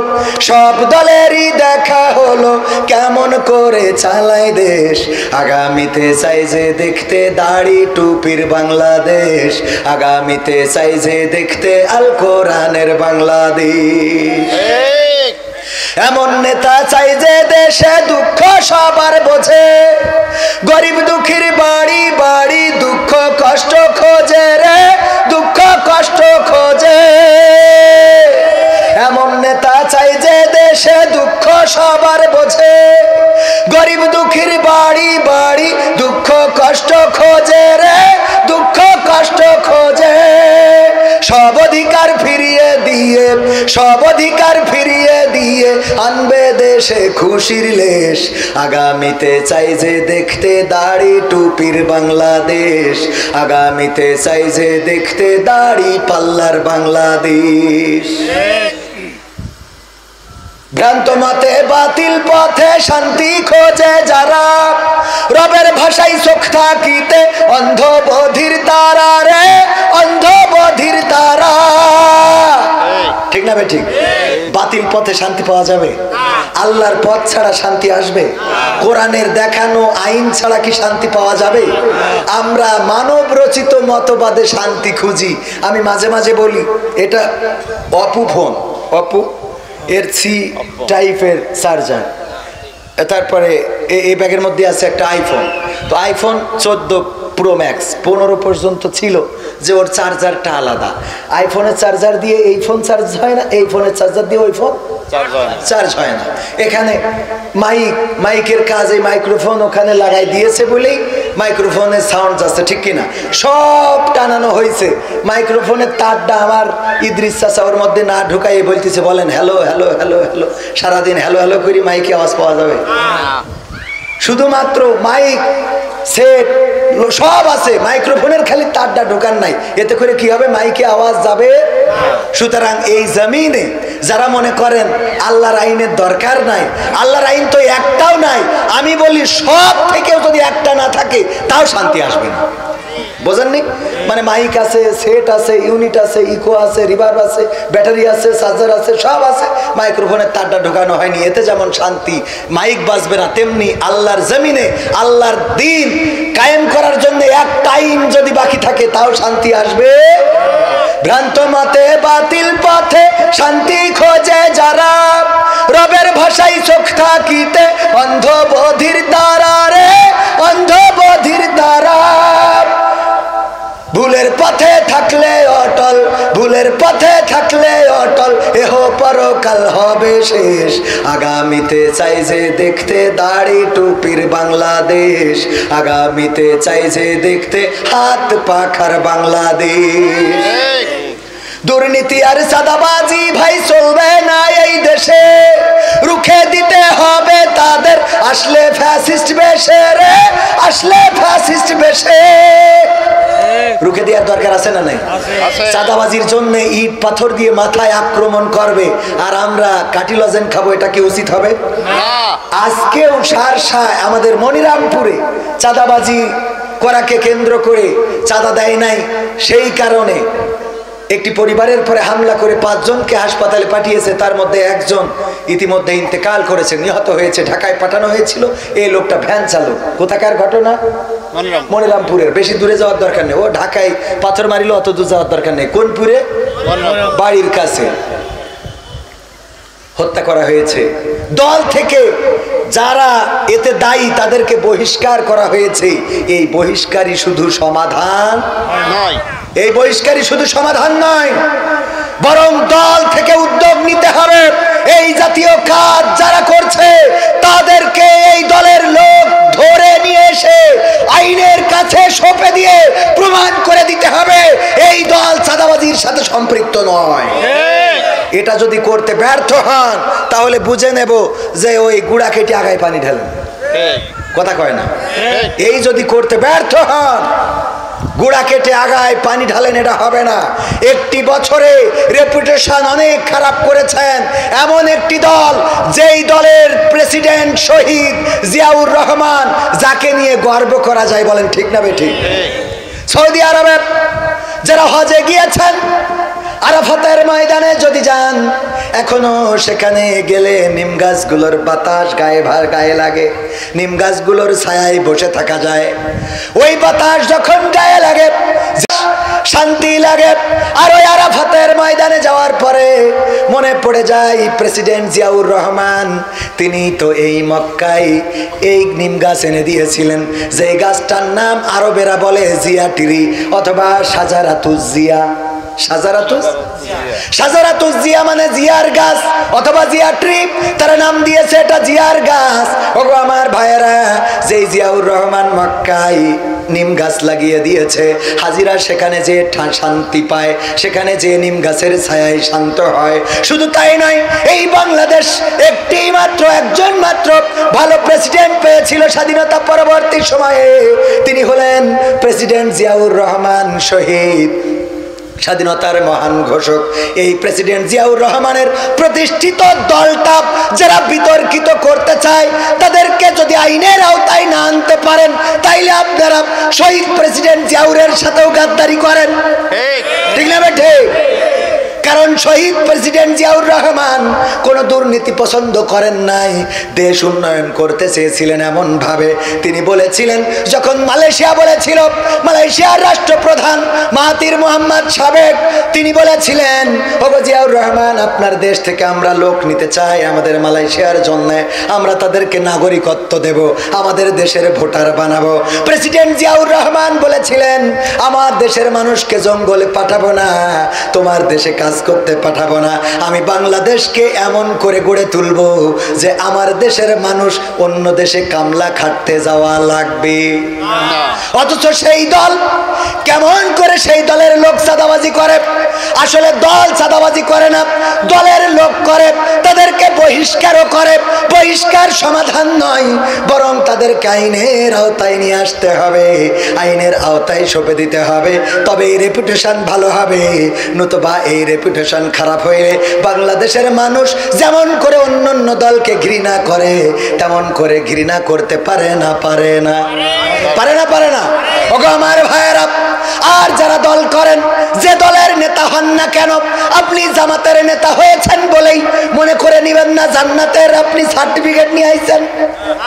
A: সব দলেরই দেখা হলো কেমন করে চালায় দেশ, আগামীতে চাই যে দেখতে দাড়ি টুপির বাংলাদেশ, আগামীতে চাই যে দেখতে আল কোরআনের বাংলাদেশ। এমন নেতা চাই যে দেশে দুঃখ সবার বোঝে, গরিব দুঃখীর বাড়ি বাড়ি দুঃখ কষ্ট খোঁজে রে, দুঃখ কষ্ট খোঁজে। এমন নেতা চাই যে দেশে দুঃখ সবার বোঝে, গরিব দুঃখীর বাড়ি বাড়ি দুঃখ কষ্ট খোঁজে রে, দুঃখ কষ্ট খোঁজে। সব অধিকার ফিরিয়ে দিয়ে, সব অধিকার ফিরিয়ে দিয়ে আনবে দেশে খুশির লেশ, আগামীতে চাই যে দেখতে দাড়ি টুপির বাংলাদেশ, আগামীতে চাই যে দেখতে দাড়ি পাল্লার বাংলাদেশ। ভ্রান্ত মতে বাতিল পথে শান্তি খোঁজে যারা, রবের ভাষায় চোখ থাকিতে অন্ধ বধির তারা রে, অন্ধ বধির তারা। ঠিক না ভাই? ঠিক। বাতিল পথে শান্তি পাওয়া যাবে? আল্লাহর পথ ছাড়া শান্তি আসবে? কোরআনের দেখানো আইন ছাড়া কি শান্তি পাওয়া যাবে? আমরা মানব রচিত মতবাদে শান্তি খুঁজি। আমি মাঝে মাঝে বলি এটা অপু ফোন, অপু এর সি টাইপের চার্জার, তারপরে এই ব্যাগের মধ্যে আছে একটা আইফোন। তো আইফোন 14 প্রো ম্যাক্স 15 পর্যন্ত ছিল যে ওর চার্জারটা আলাদা। আইফোনের চার্জার দিয়ে এই ফোন চার্জ হয় না, এই ফোনের চার্জার দিয়ে ওই ফোন চার্জ হয় না। এখানে মাইকের কাজ, এই মাইক্রোফোন ওখানে লাগাই দিয়েছে বলেই মাইক্রোফোনের সাউন্ড যাচ্ছে, ঠিক কিনা? সব টানানো হয়েছে। মাইক্রোফোনের তারটা আমার ইদ্রিস চাচা ওর মধ্যে না ঢুকাই বলতেছে, বলেন হ্যালো হ্যালো হ্যালো হ্যালো, সারাদিন হ্যালো হ্যালো করি মাইকে আওয়াজ পাওয়া যাবে? শুধুমাত্র মাইক সেট সব আছে, মাইক্রোফোনের খালি তারটা ঢোকান নাই, এতে করে কি হবে? মাইকে আওয়াজ যাবে। সুতরাং এই জমিনে যারা মনে করেন আল্লাহর আইনের দরকার নাই, আল্লাহর আইন তো একটাও নাই, আমি বলি সব থেকেও যদি একটা না থাকে তাও শান্তি আসবে না। বোঝেননি? মানে মাইক আছে, সেট আছে, ইউনিট আছে, ইকো আছে, রিভার্ব আছে, ব্যাটারি আছে, চার্জার আছে, সব আছে, মাইক্রোফোনের তারটা ঢোকানো হয়নি, এতে যেমন শান্তি, মাইক বাজবে না, তেমনি আল্লাহর জমিনে আল্লাহর দ্বীন কায়েম করার জন্য এক টাইম যদি বাকি থাকে তাও শান্তি আসবে। ভ্রান্ত মতে বাতিল পথে শান্তি খোঁজে যারা, রবের ভাষায় চোখ থাকিতে অন্ধ বধির তারা রে, অন্ধ বধির তারা। ভুলের পথে থাকলে অটল, ভুলের পথে থাকলে অটল, এহ পরকাল হবে শেষ, আগামীতে চাই যে দেখতে দাড়ি টুপির বাংলাদেশ, আগামীতে চাই যে দেখতে হাত পাখার বাংলাদেশ। দুর্নীতি আর চাঁদাবাজি ভাই চলবে না এই দেশে, রুখে দিতে হবে তাদের আসলে ফ্যাসিস্ট বেশে রে, আসলে ফ্যাসিস্ট বেশে। রুখে দেওয়ার দরকার আছে না নাই? চাঁদাবাজির জন্য ইট পাথর দিয়ে মাথায় আক্রমণ করবে আর আমরা কাটি লজেন খাবো, এটা কি উচিত হবে? আজকেও সারসায় আমাদের মনিরামপুরে চাঁদাবাজি করাকে কেন্দ্র করে চাঁদা দেয় নাই, সেই কারণে একটি পরিবারের পরে হামলা করে 5 জনকে হাসপাতালে পাঠিয়েছে, তার মধ্যে একজন ইতিমধ্যে ইন্তেকাল করেছে, নিহত হয়েছে, ঢাকায় পাঠানো হয়েছিল। এই লোকটা ভ্যান চালক। কোথাকার ঘটনা? মনিরামপুরের, বেশি দূরে যাওয়ার দরকার নেই। ও ঢাকায় পাথর মারিলে অত দূর যাওয়ার দরকার নেই। কোন পুরে? বাড়ির কাছে হত্যা করা হয়েছে। দল থেকে যারা এতে দায়ী তাদেরকে বহিষ্কার করা হয়েছে। এই বহিষ্কারই শুধু সমাধান নয়, এই বহিষ্কারই শুধু সমাধান নয়, বরং দল থেকে উদ্যোগ নিতে হবে। এই জাতীয় কাজ যারা করছে তাদেরকে এই দলের লোক ধরে নিয়ে এসে আইনের কাছে সঁপে দিয়ে প্রমাণ করে দিতে হবে এই দল চাঁদাবাজির সাথে সম্পৃক্ত নয়। এটা যদি করতে ব্যর্থ হন তাহলে বুঝে নেব যে ওই গুড়া কেটে আগায় পানি ঢালেন, কথা কয় না। এই যদি করতে ব্যর্থ হন, গুড়া কেটে আগায় পানি ঢালেন, এটা হবে না। একটি বছরে রেপুটেশন অনেক খারাপ করেছেন এমন একটি দল, যেই দলের প্রেসিডেন্ট শহীদ জিয়াউর রহমান, যাকে নিয়ে গর্ব করা যায়, বলেন ঠিক না বেঠিক? সৌদি আরবে যারা হজে গিয়েছেন, আরাফাতের ময়দানে যদি যান, এখনো সেখানে গেলে নিম গাছগুলোর বাতাস গায়ে লাগে, নিম গাছগুলোর ছায়ায় বসে থাকা যায়। ওই বাতাস যখন গায়ে লাগে শান্তি লাগে। আর ওই আরাফাতের ময়দানে যাওয়ার পরে মনে পড়ে যায় প্রেসিডেন্ট জিয়াউর রহমান, তিনি তো এই মক্কায় এই নিম গাছ এনে দিয়েছিলেন, যে গাছটার নাম আরবেরা বলে জিয়া ট্রি অথবা সাজারাতুজ জিয়া। সাজারাতুজ জিয়া মানে জিয়ার গাছ অথবা জিয়া ট্রি, তারা নাম দিয়েছে এটা জিয়ার গাছ। ওগো আমার ভাইয়েরা, যেই জিয়াউর রহমান মক্কায় নিম গাছ লাগিয়ে দিয়েছে, হাজিরা সেখানে যে শান্তি পায়, সেখানে যে নিম গাছের ছায়ায় শান্ত হয়। শুধু তাই নয়, এই বাংলাদেশ একটি মাত্র একজন মাত্র ভালো প্রেসিডেন্ট পেয়েছিল স্বাধীনতা পরবর্তী সময়ে, তিনি হলেন প্রেসিডেন্ট জিয়াউর রহমান শহীদ, স্বাধীনতার মহান ঘোষক। এই প্রেসিডেন্ট জিয়াউর রহমানের প্রতিষ্ঠিত দলটা যারা বিতর্কিত করতে চায়, তাদেরকে যদি আইনের আওতায় না আনতে পারেন, তাইলে আপনারা শহীদ প্রেসিডেন্ট জিয়াউরের সাথেও গাদ্দারি করেন, ঠিক না বেঠে? কারণ শহীদ প্রেসিডেন্ট জিয়াউর রহমান কোন দুর্নীতি পছন্দ করেন নাই, দেশ উন্নয়ন করতে চেয়েছিলেন এমন ভাবে। তিনি বলেছিলেন, যখন মালয়েশিয়া বলেছিল, মালয়েশিয়ার রাষ্ট্রপ্রধান মাহাতির মোহাম্মদ সাবেক, তিনি বলেছিলেন, ওগো জিয়াউর রহমান, আপনার দেশ থেকে আমরা লোক নিতে চাই আমাদের মালয়েশিয়ার জন্য, আমরা তাদেরকে নাগরিকত্ব দেব, আমাদের দেশের ভোটার বানাবো। প্রেসিডেন্ট জিয়াউর রহমান বলেছিলেন, আমার দেশের মানুষকে জঙ্গলে পাঠাবো না, তোমার দেশে কাজ করতে পাঠাবো না, আমি বাংলাদেশকে এমন করে গড়ে তুলবো যে আমার দেশের মানুষ অন্য দেশে কামলা খাটতে যাওয়া লাগবে। অথচ সেই দল কেমন করে সেই দলের লোক চাঁদাবাজি করে? আসলে দল চাঁদাবাজি করে না, দলের লোক করে, তাদেরকে বহিষ্কারও করে। বহিষ্কার সমাধান নয়, বরং তাদেরকে আইনের আওতায় নিয়ে আসতে হবে, আইনের আওতায় সঁপে দিতে হবে, তবে এই রেপুটেশন ভালো হবে। নতুবা এই রেপুটেশন খারাপ হয়ে বাংলাদেশের মানুষ যেমন করে অন্যান্য দলকে ঘৃণা করে, তেমন করে ঘৃণা করতে পারে না। ওগো আমার ভাইয়েরা, আর যারা দল করেন, যে দলের নেতা হন না কেন, আপনি জামাতের নেতা হয়েছেন বলেই মনে করে নিবেন না জান্নাতের আপনি সার্টিফিকেট নিয়ে আইছেন,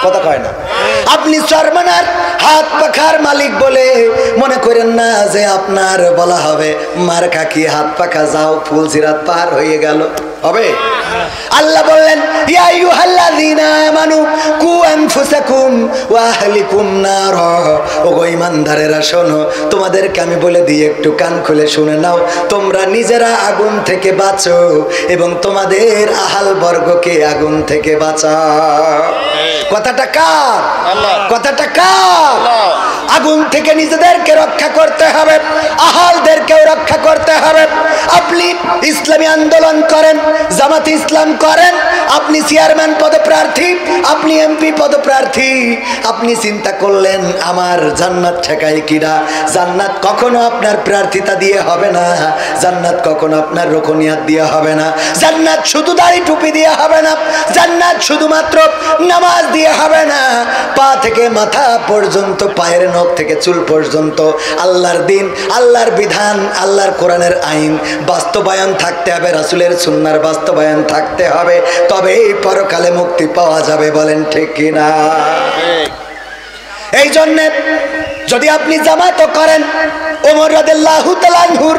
A: কথা কয় না। আপনি চরমানার হাত পাখার মালিক বলে মনে করেন না যে আপনার বলা হবে মার্কা কি হাত পাখা, যাও ফুলসিরাত পার হয়ে গেল, হবে? আল্লাহ বললেন, ইয়া আইয়ুহাল্লাযীনা আমানু কু আনফুসাকুম ওয়া আহলিকুম নার। ওগো ঈমানদারেরা শোনো, তোমাদেরকে আমি বলে দিই, একটু কান খুলে শুনে নাও, তোমরা নিজেরা আগুন থেকে বাঁচো এবং তোমাদের আহাল বর্গকে আগুন থেকে বাঁচাও। কথাটা কার? কথাটা কার? আগুন থেকে নিজেদেরকে রক্ষা করতে হবে, আহালদেরকেও রক্ষা করতে হবে। আপনি ইসলামী আন্দোলন করেন, জামাত ইসলাম করেন, আপনি চেয়ারম্যান পদপ্রার্থী, আপনি এমপি পদপ্রার্থী, আপনি চিন্তা করলেন আমার জান্নাত ঠেকায় কিনা? জান্নাত কখনো আপনার প্রার্থিতা দিয়ে হবে না, জান্নাত কখনো আপনার রুকনিয়াত দিয়ে হবে না, জান্নাত শুধু দাড়ি টুপি দিয়ে হবে না, জান্নাত শুধুমাত্র নামাজ দিয়ে হবে না। পা থেকে মাথা পর্যন্ত, পায়ের নখ থেকে চুল পর্যন্ত আল্লাহর দিন, আল্লাহর বিধান, আল্লাহর কোরআনের আইন বাস্তবায়ন থাকতে হবে, রাসূলের সুন্নাহর বাস্তবায়ন থাকতে হবে, তবেই পরকালে মুক্তি পাওয়া যাবে, বলেন ঠিক কিনা? এই জন্যে যদি আপনি জামাত করেন, ওমর রাদিয়াল্লাহু তাআলা আনহুর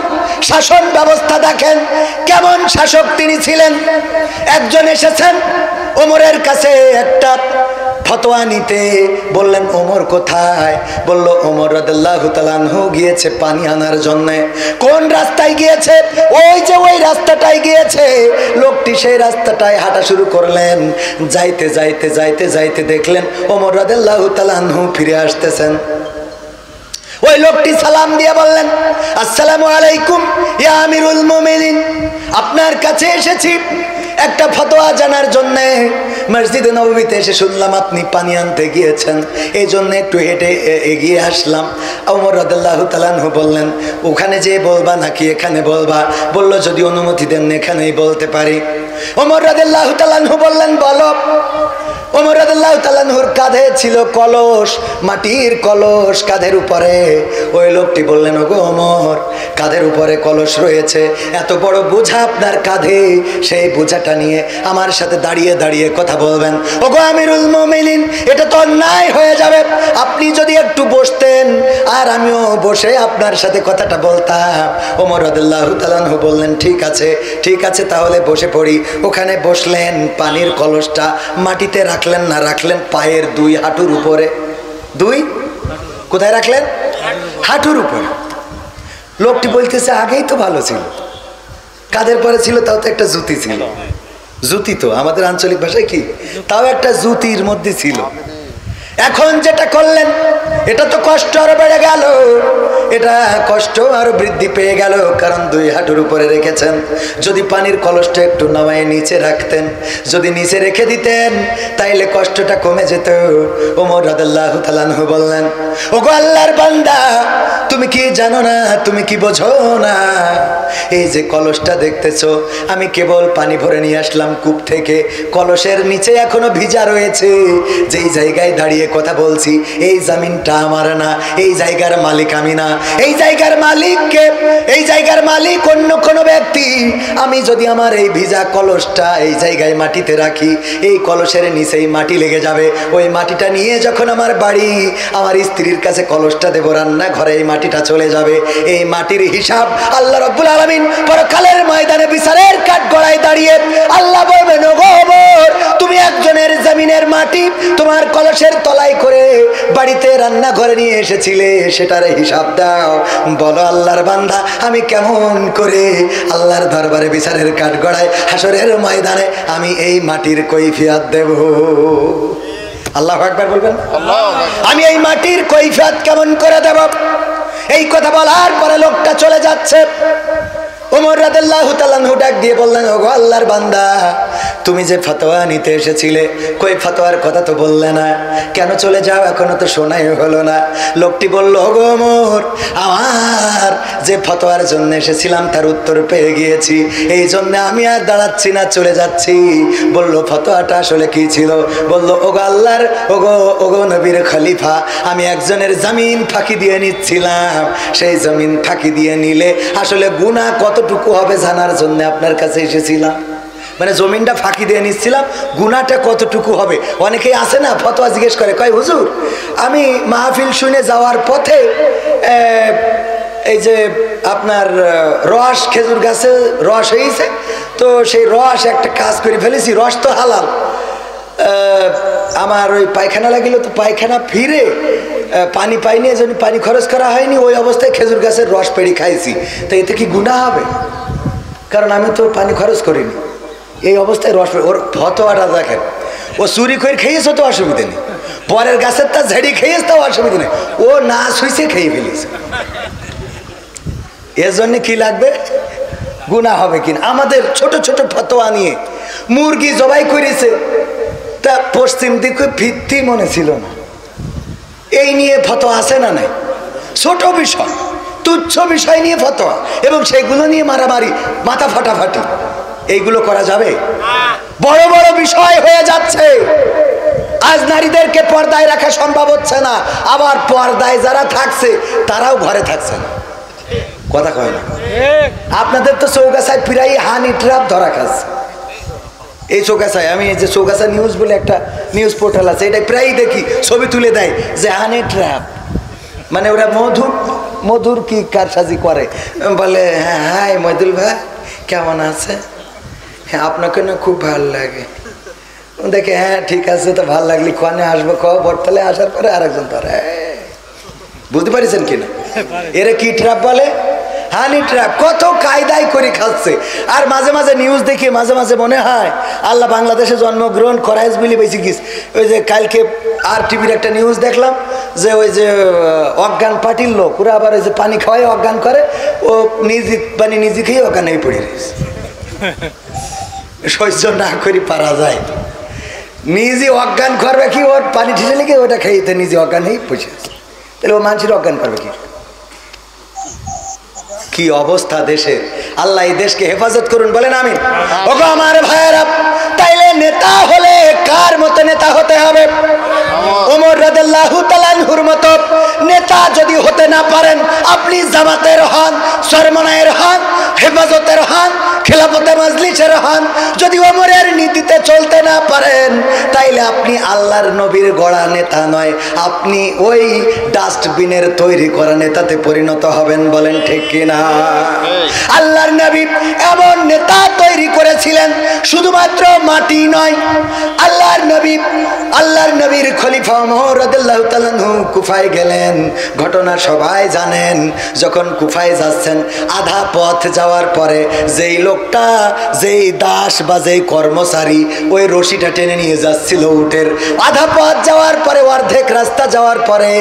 A: শাসন ব্যবস্থা দেখেন, কেমন শাসক তিনি ছিলেন। একজন এসেছেন ওমরের কাছে একটা ফতোয়া নিতে, বললেন ওমর কোথায়? বলল ওমর রাদিয়াল্লাহু তাআলা আনহু গিয়েছে পানি আনার জন্য। কোন রাস্তায় গিয়েছে? ওই যে ওই রাস্তাটায় গিয়েছে। লোকটি সেই রাস্তাটায় হাঁটা শুরু করলেন। যাইতে যাইতে যাইতে যাইতে দেখলেন ওমর রাদিয়াল্লাহু তাআলা আনহু ফিরে আসতেছেন। ওই লোকটি সালাম দিয়ে বললেন, আসসালামু আলাইকুম ইয়া আমিরুল মুমিনিন, আপনার কাছে এসেছি একটা ফতোয়া জানার জন্য। মসজিদে নববীতে এসে শুনলাম আপনি পানি আনতে গিয়েছেন, এই জন্য একটু হেঁটে এগিয়ে আসলাম। ওমর রাদিয়াল্লাহু তাআলা আনহু বললেন, ওখানে যেয়ে বলবা নাকি এখানে বলবা? বলল যদি অনুমতি দেন এখানেই বলতে পারি। ওমর রাদিয়াল্লাহু তাআলা আনহু বললেন, বলো। ওমর রাদিয়াল্লাহু তাআলা আনহুর কাঁধে ছিল কলস, মাটির কলস কাঁধের উপরে। ওই লোকটি বললেন, ওগো ওমর, কাঁধের উপরে কলস রয়েছে, এত বড় বোঝা আপনার কাঁধে, সেই বোঝাটা নিয়ে আমার সাথে দাঁড়িয়ে দাঁড়িয়ে কথা বলবেন? ওগো আমিরুল মুমিনিন, এটা তো অন্যায় হয়ে যাবে। আপনি যদি একটু বসতেন আর আমিও বসে আপনার সাথে কথাটা বলতাম। ওমর রাদিয়াল্লাহু তাআলা আনহু বললেন, ঠিক আছে ঠিক আছে, তাহলে বসে পড়ি। ওখানে বসলেন, পানির কলসটা মাটিতে রাখলেন না, রাখলেন পায়ের দুই হাঁটুর উপরে। দুই কোথায় রাখলেন? হাঁটুর উপরে। লোকটি বলতেছে, আগেই তো ভালো ছিল, কাদের পরে ছিল, তাও তো একটা জুতি ছিল। জুতি তো আমাদের আঞ্চলিক ভাষায় কি, তাও একটা জুতির মধ্যে ছিল। এখন যেটা করলেন এটা তো কষ্ট আরো বেড়ে গেল, এটা কষ্ট আরো বৃদ্ধি পেয়ে গেল, কারণ দুই হাঁটুর উপরে রেখেছেন। যদি পানির কলসটা একটু নামায় নিচে রাখতেন, যদি নিচে রেখে দিতেন, তাইলে কষ্টটা কমে যেত। ওমর রাদিয়াল্লাহু তাআলা আনহু বললেন, ওগো আল্লাহর বান্দা, তুমি কি জানো না, তুমি কি বোঝো না, এই যে কলসটা দেখতেছো, আমি কেবল পানি ভরে নিয়ে আসলাম কূপ থেকে, কলসের নিচে এখনো ভিজা রয়েছে। যেই জায়গায় দাঁড়িয়ে কথা বলছি এই জমিনটা আমার না, এই জায়গার মালিক আমি না, এই জায়গার মালিককে, এই জায়গার মালিক অন্য কোনো ব্যক্তি। আমি যদি আমার এই ভিজা কলসটা এই জায়গায় মাটিতে রাখি, এই কলসের নিচেই মাটি লেগে যাবে। ওই মাটিটা নিয়ে যখন আমার বাড়ি, আমার স্ত্রীর কাছে কলসটা দেবো, রান্না ঘরে এই মাটিটা চলে যাবে। এই মাটির হিসাব আল্লাহ রাব্বুল আলামিন পরকালের ময়দানে বিচারের কাঠগড়ায় দাঁড়িয়ে আল্লাহ বলবেন, ওগো ওমর, তুমি একজনের জমিনের মাটি তোমার কলসের তলায় করে বাড়িতে রান্না ঘরে নিয়ে এসেছিলে, সেটার হিসাব দাও। বলো আল্লাহর বান্দা, আমি কেমন করে আল্লাহর দরবারে বিচারের কাঠগড়ায় হাসরের ময়দানে আমি এই মাটির কৈফিয়ত দেব? আল্লাহু আকবার বলবেন। আমি এই মাটির কৈফিয়ত কেমন করে দেব? এই কথা বলার পরে লোকটা চলে যাচ্ছে। ওমর রাদিয়াল্লাহু তাআলা আনহু ডাক দিয়ে বললেন, ওগো আল্লাহর বান্দা, তুমি যে ফতোয়া নিতে এসেছিলে, কই ফতোয়ার কথা তো বললে না, কেন চলে যাও? এখনো তো শোনাই হলো না। লোকটি বলল, ওগো ওমর, আমার যে ফতোয়ার জন্য এসেছিলাম তার উত্তর পেয়ে গিয়েছি, এই জন্য আমি আর দাঁড়াচ্ছি না, চলে যাচ্ছি। বলল, ফতোয়াটা আসলে কি ছিল? বলল, ওগো আল্লাহর, ওগো নবীর খলিফা, আমি একজনের জমিন ফাঁকি দিয়ে নিচ্ছিলাম। সেই জমিন ফাঁকি দিয়ে নিলে আসলে গুনাহ কতটুকু হবে জানার জন্য আপনার কাছে এসেছিলাম। মানে জমিনটা ফাঁকি দিয়ে নিচ্ছিলাম, গুনাহটা কতটুকু হবে। অনেকেই আসে না, ফতোয়া জিজ্ঞেস করে, কয় হুজুর, আমি মাহফিল শুনে যাওয়ার পথে এই যে আপনার রস, খেজুর গাছে রস হয়েছে, তো সেই রস একটা কাজ করে ফেলেছি, রস তো হালাল, আমার ওই পায়খানা লাগিল, তো পায়খানা ফিরে পানি পাইনি, এজন্য পানি খরচ করা হয়নি, ওই অবস্থায় খেজুর গাছের রস পেড়ি খাইছি, তো এতে কি গুনাহ হবে? কারণ আমি তো পানি খরচ করিনি, এই অবস্থায় রস। ওর ফতোয়াটা দেখেন, ও চুরি করে খেয়েছে তো অসুবিধা নেই, পরের গাছের তা ঝেড়ি খেয়েছে তাও অসুবিধা নেই, ও না শুইছে খেয়ে ফেলেছে, এর জন্য কি লাগবে? গুনাহ হবে কিনা? আমাদের ছোট ছোট ফতোয়া নিয়ে মুরগি জবাই করেছে, তা পশ্চিম দিকে ভিত্তি মনে ছিল না, এই নিয়ে ফতোয়া আছে না নাই? ছোট বিষয়, তুচ্ছ বিষয় নিয়ে ফতোয়া, এবং সেগুলো নিয়ে মারামারি, মাথা ফাটাফাটি, এইগুলো করা যাবে? বড় বড় বিষয় হয়ে যাচ্ছে। আজ নারীদেরকে পর্দায় রাখা সম্ভব হচ্ছে না, আবার পর্দায় যারা থাকছে তারাও ঘরে থাকছে না। কথা কয় না? আপনাদের তো চৌগাছায় প্রায় হানি ট্র্যাপ ধরা খাচ্ছে। এই চৌগাছায়, আমি এই যে চৌগাছা নিউজ বলে একটা নিউজ পোর্টাল আছে, এটা প্রায় দেখি, ছবি তুলে দেয় যে হানি ট্র্যাপ। মানে ওরা মধুর মধুর কি কারসাজি করে, বলে হ্যাঁ হাই মইদুল ভাই কেমন আছে, হ্যাঁ আপনাকে না খুব ভালো লাগে। দেখে হ্যাঁ ঠিক আছে, তো ভালো লাগলি কোয়ানে আসবো ক বটতলে আসার পরে আরেকজন ধরে। বুঝতে পারিছেন কিনা এরা কি ট্র্যাপ বলে? হানি ট্র্যাপ। কত কায়দাই করে খাচ্ছে। আর মাঝে মাঝে নিউজ দেখি, মাঝে মাঝে মনে হয় আল্লাহ বাংলাদেশে জন্মগ্রহণ করাইস বলে বেশি গিস। ওই যে কালকে আর টিভির একটা নিউজ দেখলাম যে ওই যে অজ্ঞান পার্টির লোক ওরা আবার ওই যে পানি খাওয়াই অজ্ঞান করে, ও নিজে পানি নিজে খেয়ে অজ্ঞান হয়ে পড়ে রয়েছে। সহ্য না করি পারা যায়, নিজে অজ্ঞান করবে কি, ওর পানি ঠিসে লেগে ওটা খেয়ে নিজে অজ্ঞান হয়ে বসে, তাহলে ও মানুষের অজ্ঞান করবে কি? কি অবস্থা দেশের। আল্লাহ এই দেশকে হেফাজত করুন, বলেন আমিন। ওগো আমার ভাইয়েরা, তাইলে নেতা হলে কার মতো নেতা হতে হবে? ওমর রাদিয়াল্লাহু তাআলা আনহুর মতো নেতা যদি হতে না পারেন, আপনি জামাতের হন, সরমনায়ের হন, হেফাজতের হন, খেলাফতে মজলিসের হন, যদি ওমরের নীতিতে চলতে না পারেন, তাইলে আপনি আল্লাহর নবীর গড়া নেতা নয়, আপনি ওই ডাস্টবিনের তৈরি করা নেতাতে পরিণত হবেন। বলেন ঠিক কিনা? আল্লাহর নবী এমন নেতা তৈরি করেছিলেন, শুধুমাত্র মাটি নয়। আল্লাহর নবীর খলিফা ওমর রাদিয়াল্লাহু তাআলা আনহু কুফায় গেলেন। ঘটনা সবাই জানেন। যখন কুফায় যাচ্ছেন, আধা পথ যাওয়ার পরে যেই লোকটা, যেই দাস বা যেই কর্মচারী ওই রশিটা টেনে নিয়ে যাচ্ছিল উটের, আধা পথ যাওয়ার পরে, অর্ধেক রাস্তা যাওয়ার পরে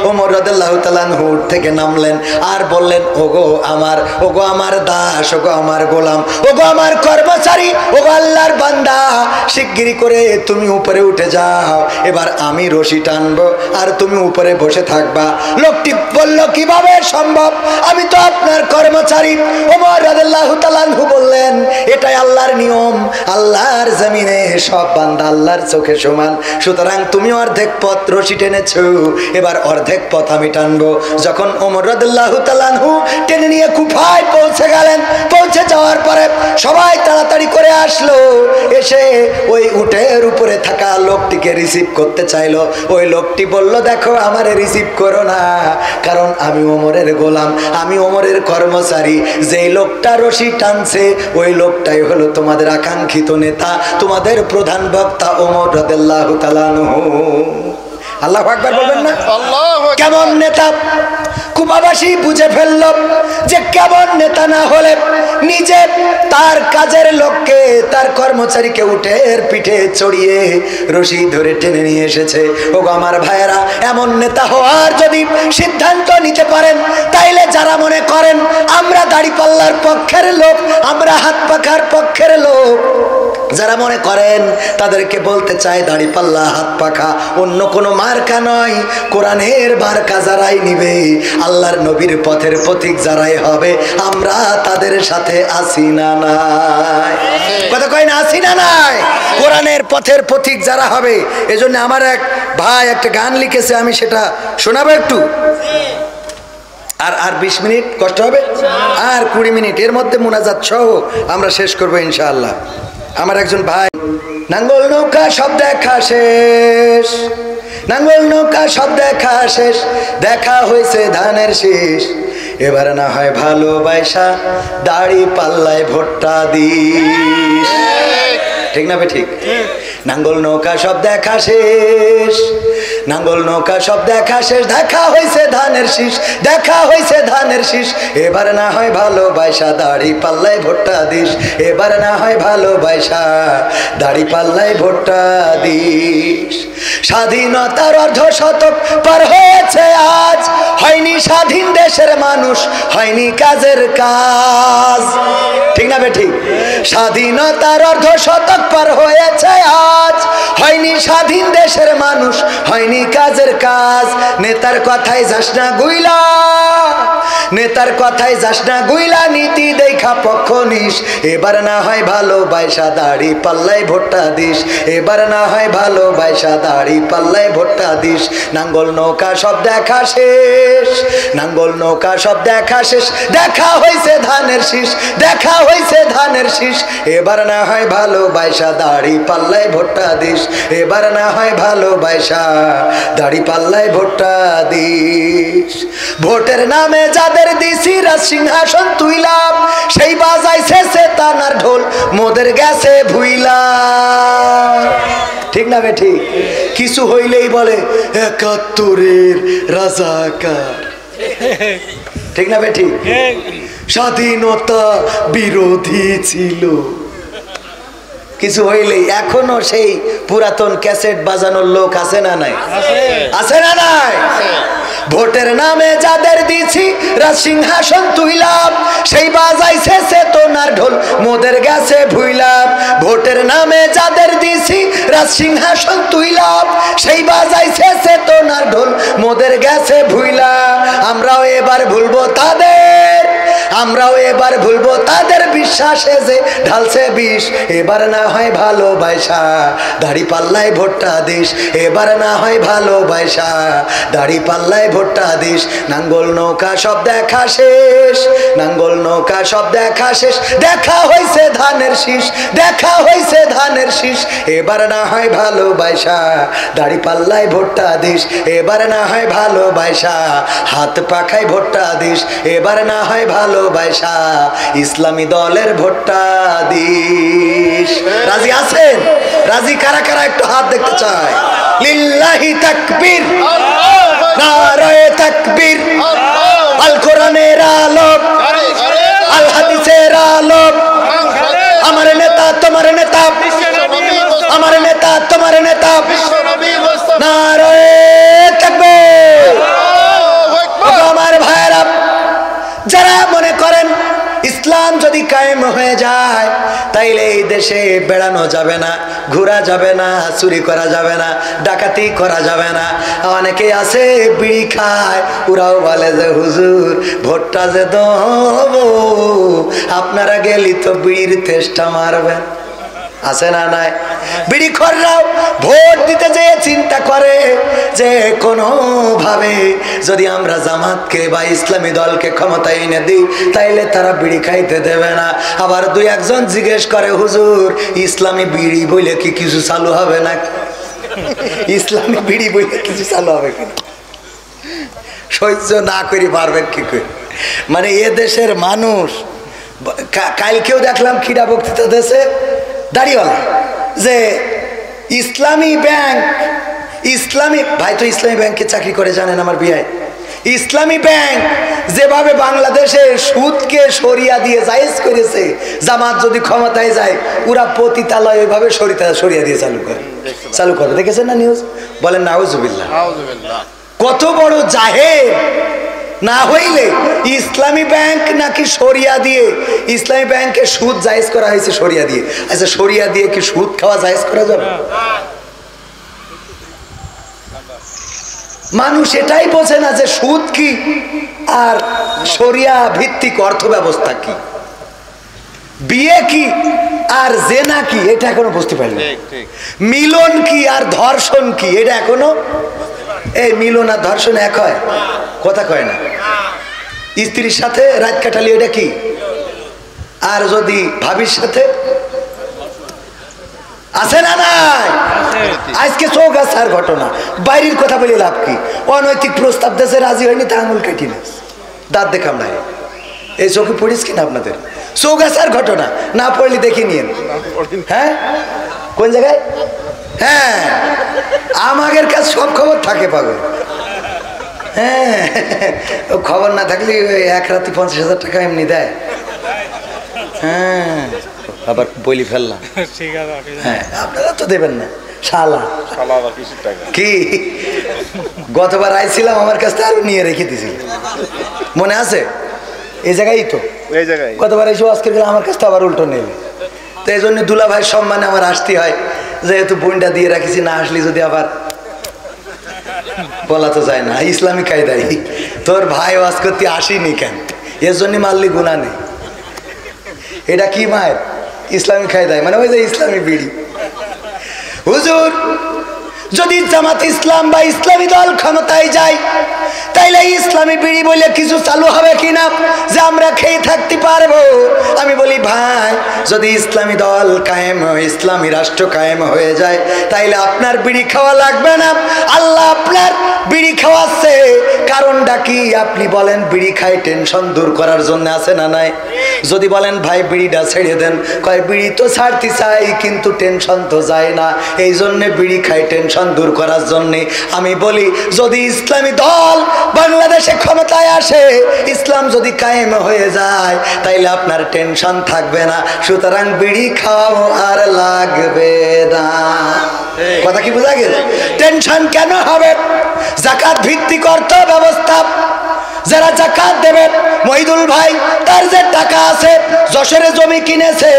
A: ওমর রাদিয়াল্লাহু তাআলা আনহু উট থেকে নামলেন আর বললেন, ওগো আমার দাস, ওগো আমার গোলাম, ওগো আমার কর্মচারী, ওগো আল্লাহর বান্দা, শিগগিরই করে তুমি উপরে উঠে যাও, এবার আমি রশি টানবো আর তুমি উপরে বসে থাকবা। লোকটি বলল, কিভাবে সম্ভব, আমি তো আপনার কর্মচারী। ওমর রাদিয়াল্লাহু তাআলা আনহু বললেন, এটাই আল্লাহর নিয়ম, আল্লাহর জমিনে সব বান্দা আল্লাহর চোখে সমান, সুতরাং তুমি অর্ধেক পথ রশি টেনেছো, এবার অর্ধেক পথ আমি টানবো। যখন ওমর রাদিয়াল্লাহু তাআলা আনহু টেনে নিয়ে কুফায় পৌঁছে গেলেন, পৌঁছে যাওয়ার পরে সবাই তাড়াতাড়ি করে আসলো, এসে ওই উটের উপরে থাকা লোকটিকে রিসিভ করতে চাইলো। ওই লোকটি বলল, দেখো আমারে রিসিভ করো না, কারণ আমি ওমরের গোলাম, আমি ওমরের কর্মচারী। যেই লোকটা রশি টানছে ওই লোকটাই হলো তোমাদের আকাঙ্ক্ষিত নেতা, তোমাদের প্রধান বক্তা ওমর রাদিয়াল্লাহু তাআলা আনহু। আল্লাহু আকবার বলবেন না? কেমন নেতা? কুফাবাসী বুঝে ফেলল যে কেমন নেতা না হলে নিজে তার কাজের লোককে, তার কর্মচারীকে উটের পিঠে চড়িয়ে রশি ধরে টেনে নিয়ে এসেছে। ওগো আমার ভাইয়েরা, এমন নেতা হওয়ার যদি সিদ্ধান্ত নিতে পারেন, তাইলে যারা মনে করেন আমরা দাড়িপাল্লার পক্ষের লোক, আমরা হাত পাখার পক্ষের লোক, যারা মনে করেন তাদেরকে বলতে চাই, দাড়িপাল্লা হাত পাখা অন্য কোনো মার্কা নয়, কোরআনের মার্কা যারাই নিবে, আল্লাহর নবীর পথের পথিক যারাই হবে, আমরা তাদের সাথে আসি না নাই? কথা কয় না, আসি না নাই? কোরআনের পথের পথিক যারা হবে। এজন্য আমার এক ভাই একটা গান লিখেছে, আমি সেটা শোনাবো একটু। আর 20 মিনিট কষ্ট হবে, আর 20 মিনিট এর মধ্যে মুনাজাত সহ আমরা শেষ করবো ইনশাআল্লাহ। আমার একজন ভাই, নাঙ্গল নৌকা সব দেখা শেষ, নাঙ্গল নৌকা সব দেখা শেষ, দেখা হয়েছে ধানের শীষ, এবার না হয় ভালোবাসা দাড়ি পাল্লায় ভোটটা দিস। ঠিক না বে ঠিক? নাঙ্গল নৌকা সব দেখা শেষ, নাঙ্গল নৌকা সব দেখা শেষ, দেখা হয়েছে ধানের শীষ, দেখা হয়েছে ধানের শীষ, এবার না হয় ভালোবাসা দাড়ি পাল্লায় ভোটটা দিস, এবার না হয় ভালোবাসা দাড়ি পাল্লায় ভোটটা দিস। স্বাধীনতার অর্ধশতক পার হয়েছে আজ, হয়নি স্বাধীন দেশের মানুষ, হয়নি কাজের কাজ। ঠিক না বে ঠিক? স্বাধীনতার অর্ধশতক পার হয়েছে আজ, হয়নি স্বাধীন দেশের মানুষ, হয়নি কাজের কাজ। নেতার কথায় যাস না গুইলা, নেতার কথায় যাস না গুইলা, নীতি দেখা পক্ষ নিস। এবার না হয় ভালোবাসা দাড়ি পাল্লায় ভোটটা দিস, এবার না হয় ভালোবাসা দাড়ি পাল্লায় ভোটটা দিস। নাঙ্গল নৌকা সব দেখা শেষ, নাঙ্গল নৌকা সব দেখা শেষ, দেখা হয়েছে ধানের শীষ, দেখা হয়েছে ধানের শীষ। এবার না হয় ভালোবাসা দাড়ি পাল্লায় ভোটটা দিস, এবার না হয় ভালোবাসা দাড়ি পাল্লায় ভোটটা দিস। ভোটের নামে যাদের দিছি রাজ সিংহাসন তুইলাম, সেই বাজাইছে সেতানার ঢোল, মোদের গেছে ভুইলা। ঠিক না বেঠি? কিছু হইলেই বলে ৭১-এর রাজাকার। ঠিক না বেঠি? স্বাধীনতা বিরোধী ছিল। কিছু হইলেই এখনো সেই পুরাতন ক্যাসেট বাজানোর লোক আছে না নাই? আছে না নাই? ভোটের নামে যাদের দিছি রাজ সিংহাসন তুইলাম, সেই বাজাইছে চেতনার ঢোল, মোদের গেছে ভুইলাম। ভোটের নামে যাদের দিছি রাজ সিংহাসন তুইলাম, সেই বাজাইছে চেতনার ঢোল, মোদের গেছে ভুইলাম। আমরাও এবার ভুলবো তাদের, আমরাও এবার ভুলবো তাদের বিশ্বাসে যে ঢালছে বিষ। এবার না হয় ভালোবাসা দাড়ি পাল্লায় ভোটটা দিস, এবার না হয় ভালোবাসা দাড়ি পাল্লায় ভোটটা দিস। নাঙ্গল নৌকা সব দেখা শেষ, নাঙ্গল নৌকা সব দেখা শেষ, দেখা হয়েছে ধানের শীষ, দেখা হয়েছে ধানের শীষ। এবার না হয় ভালোবাসা দাড়ি পাল্লায় ভোটটা দিস, এবার না হয় ভালোবাসা হাত পাখায় ভোটটা দিস, এবার না হয় ভালোবাসা ইসলামী দলের ভোটটা দিস। রাজি আছেন? রাজি কারা কারা একটু হাত দেখতে চায়? লিল্লাহি তাকবীর, নারায়ে তাকবীর। আল কোরআনের আলো, আল হাদিসের আলো। আমার নেতা তোমার নেতা, আমার নেতা তোমার নেতা। নারায়ে তাকবীর। আমার ভাইরা, যারা মনে করেন ইসলাম যদি কায়েম হয়ে যায় তাইলে এই দেশে বেড়ানো যাবে না, ঘোরা যাবে না, চুরি করা যাবে না, ডাকাতি করা যাবে না। অনেকেই আছে বিড়ি খায়, ওরাও বলে যে হুজুর ভোটটা যে দেব, আপনারা গেলি তো বিড়ির তেষ্টা মারবেন। আছে না নাই? বিড়ি খররাও ভোট দিতে যেয়ে চিন্তা করে যে কোনো ভাবে যদি আমরা জামাতকে বা ইসলামী দলকে ক্ষমতায় এনে দিই তাইলে তারা বিড়ি খাইতে দেবে না। আবার দুই একজন জিজ্ঞেস করে হুজুর ইসলামী বিড়ি বইলে কি কিছু চালু হবে না? ইসলামী বিড়ি বইলে কিছু চালু হবে কিনা সহ্য না করি পারবেন কি করে? মানে এ দেশের মানুষ, কালকেও দেখলাম ক্রীড়া বক্তৃতা দেশে দাড়িওয়ালা যে ইসলামী ব্যাংক, ইসলামী ভাই তো ইসলামী ব্যাংকে চাকরি করে জানেন আমার বিয়ায়। ইসলামী ব্যাংক যেভাবে বাংলাদেশে সুদকে সরিয়া দিয়ে জায়েজ করেছে, জামাত যদি ক্ষমতায় যায় ওরা পতিতালয় ওইভাবে সরিয়া দিয়ে চালু করে। দেখেছেন না নিউজ? বলেন নাউজুবিল্লাহ। কত বড় জাহেল! না হইলে ইসলামী ব্যাংক নাকি সরিয়া দিয়ে, ইসলামী ব্যাংকে সুদ জায়েজ করা হয়েছে সরিয়া দিয়ে। আচ্ছা সরিয়া দিয়ে কি সুদ খাওয়া জায়েজ করা যাবে? মানুষ এটাই বোঝে না যে সুদ কি আর শরিয়া ভিত্তিক অর্থ ব্যবস্থা কি, বিয়ে কি আর জেনা কি, এটা এখনো বুঝতে পারল। মিলন কি আর ধর্ষণ কি, এটা এখনো, এই মিলন আর ধর্ষণ এক হয়? কথা কয় না। স্ত্রীর সাথে রাত কাটালি এটা কি? আর যদি ভাবির সাথে? আছে না নাই? আজকে চৌগাছার ঘটনা, বাইরের কথা বলে লাভ কি? অনৈতিক প্রস্তাব দেশে রাজি হয়নি তা আঙুল কেটে না, দাঁত দেখাম নাই। এই চোখে পড়িস কিনা আপনাদের? চৌগাছার ঘটনা না পড়লে দেখে নিন। হ্যাঁ কোন জায়গায়? হ্যাঁ আমাদের কাছে সব খবর থাকে পাগল। হ্যাঁ খবর না থাকলে এক রাতে 50,000 টাকা এমনি দেয়। হ্যাঁ আবার বলি ফেললাম। হ্যাঁ আপনারা তো দেবেন না শালা কি? গতবার আইছিলাম আমার কাছ থেকে আরো নিয়ে রেখে দিয়েছিল, মনে আছে? এই জায়গায় তো গতবার এসে আজকে আমার কাছ থেকে আবার উল্টো নেবে। তো এই জন্য দুলা ভাইয়ের সম্মানে আমার আসতে হয়, যেহেতু বোনটা দিয়ে রাখিছি, না আসলে যদি আবার বলা তো যায় না, ইসলামী কায়দায়। তোর ভাই ওয়াজ করতে আসিনি কেন, এর জন্য মারলি গুনাহ নেই। এটা কি মায়ের ইসলামী কায়দায়, মানে ওই যে ইসলামী বিড়ি। হুজুর, যদি জামাত ইসলাম বা ইসলামী দল ক্ষমতায় যায় তাইলে ইসলামী বিড়ি বলে কিছু চালু হবে কিনা যে আমরা খেয়ে থাকতে পারবো? আমি বলি ভাই, যদি ইসলামী দল কায়েম, ইসলামী রাষ্ট্র কায়েম হয়ে যায় তাইলে আপনার বিড়ি খাওয়া লাগবে না। আল্লাহ আপনার বিড়ি খাওয়াচ্ছে, কারণটা কি আপনি বলেন? বিড়ি খাই টেনশন দূর করার জন্য, আছে না নাই? যদি বলেন ভাই বিড়িটা ছেড়ে দেন, কয় বিড়ি তো ছাড়তে চাই কিন্তু টেনশন তো যায় না, এই জন্যে বিড়ি খাই টেনশন দূর করার জন্যে। আমি বলি যদি ইসলামী দল বাংলাদেশে ক্ষমতায় আসে, ইসলাম যদি কায়েম হয়ে যায় তাইলে আপনার টেনশন থাকবে না, সুতরাং বিড়ি খাওয়াও আর লাগবে না। কথা কি বোঝা গেল? টেনশন কেন হবে? যাকাত ভিত্তিক অর্থ ব্যবস্থা, যারা যাকাত দেবে, মহিদুল ভাই তার যে টাকা আছে, যশোরে জমি কিনেছে,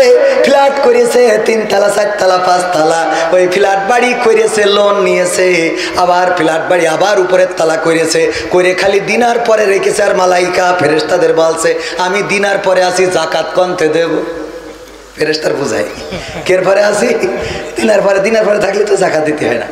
A: ফ্ল্যাট করেছে, 3 তলা 4 তলা 5 তলা, ওই ফ্ল্যাট বাড়ি করেছে, লোন নিয়েছে, আবার ফ্ল্যাট বাড়ি আবার উপরের তলা করেছে, করে খালি দিনার পরে রেখেছে। আর মালাইকা ফেরেশতাদের বলছে আমি দিনার পরে আসি, যাকাত কমতে দেব। ফেরেশতার বুঝাই কের পরে আসি? দিনার পরে। দিনার পরে থাকলে তো যাকাত দিতে হয় না।